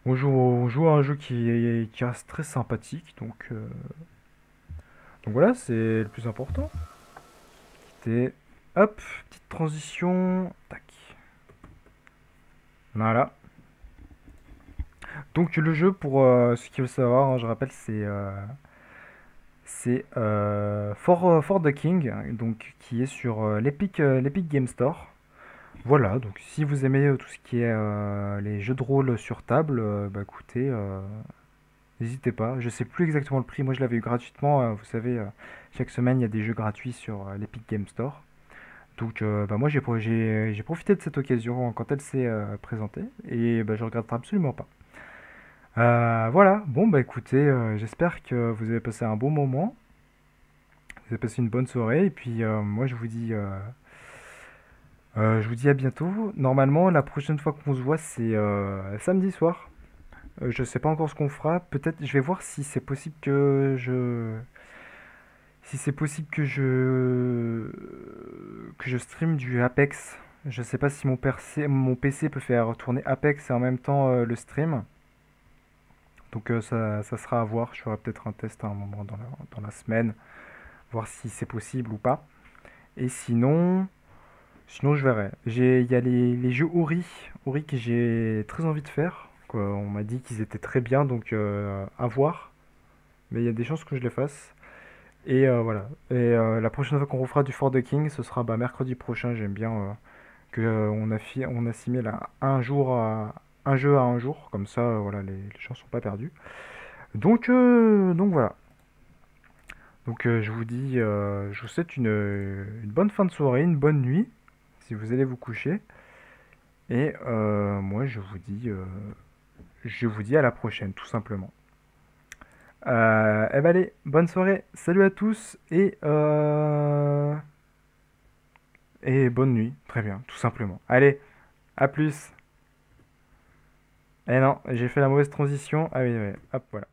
Speaker 1: On joue à un jeu qui reste très sympathique, donc voilà, c'est le plus important. Quitter. Hop, petite transition. Tac. Voilà. Donc le jeu, pour ceux qui veulent savoir, hein, je rappelle, c'est For the King, donc qui est sur l'Epic Game Store. Voilà, donc si vous aimez tout ce qui est les jeux de rôle sur table, bah écoutez, n'hésitez pas. Je sais plus exactement le prix, moi je l'avais eu gratuitement. Vous savez, chaque semaine il y a des jeux gratuits sur l'Epic Game Store. Donc bah moi j'ai profité de cette occasion quand elle s'est présentée et bah, je regrette absolument pas. Voilà, bon bah écoutez, j'espère que vous avez passé un bon moment, vous avez passé une bonne soirée, et puis moi je vous dis à bientôt. Normalement, la prochaine fois qu'on se voit, c'est samedi soir. Je sais pas encore ce qu'on fera. Peut-être, je vais voir si c'est possible que je stream du Apex. Je sais pas si mon PC peut faire tourner Apex et en même temps le stream. Donc ça sera à voir. Je ferai peut-être un test à un moment dans la semaine, voir si c'est possible ou pas. Et sinon je verrai. Il y a les jeux Ori que j'ai très envie de faire, quoi. On m'a dit qu'ils étaient très bien, donc à voir. Mais il y a des chances que je les fasse. Et voilà. Et la prochaine fois qu'on refera du For the King, ce sera bah, mercredi prochain. J'aime bien que on assimile un jeu à un jour. Comme ça, voilà, les gens sont pas perdus. Donc voilà. Donc je vous souhaite une bonne fin de soirée, une bonne nuit, si vous allez vous coucher. Et moi, je vous dis à la prochaine, tout simplement. Eh ben allez, bonne soirée, salut à tous et bonne nuit, très bien, tout simplement. Allez, à plus. Eh non, j'ai fait la mauvaise transition. Ah oui, oui, hop, voilà.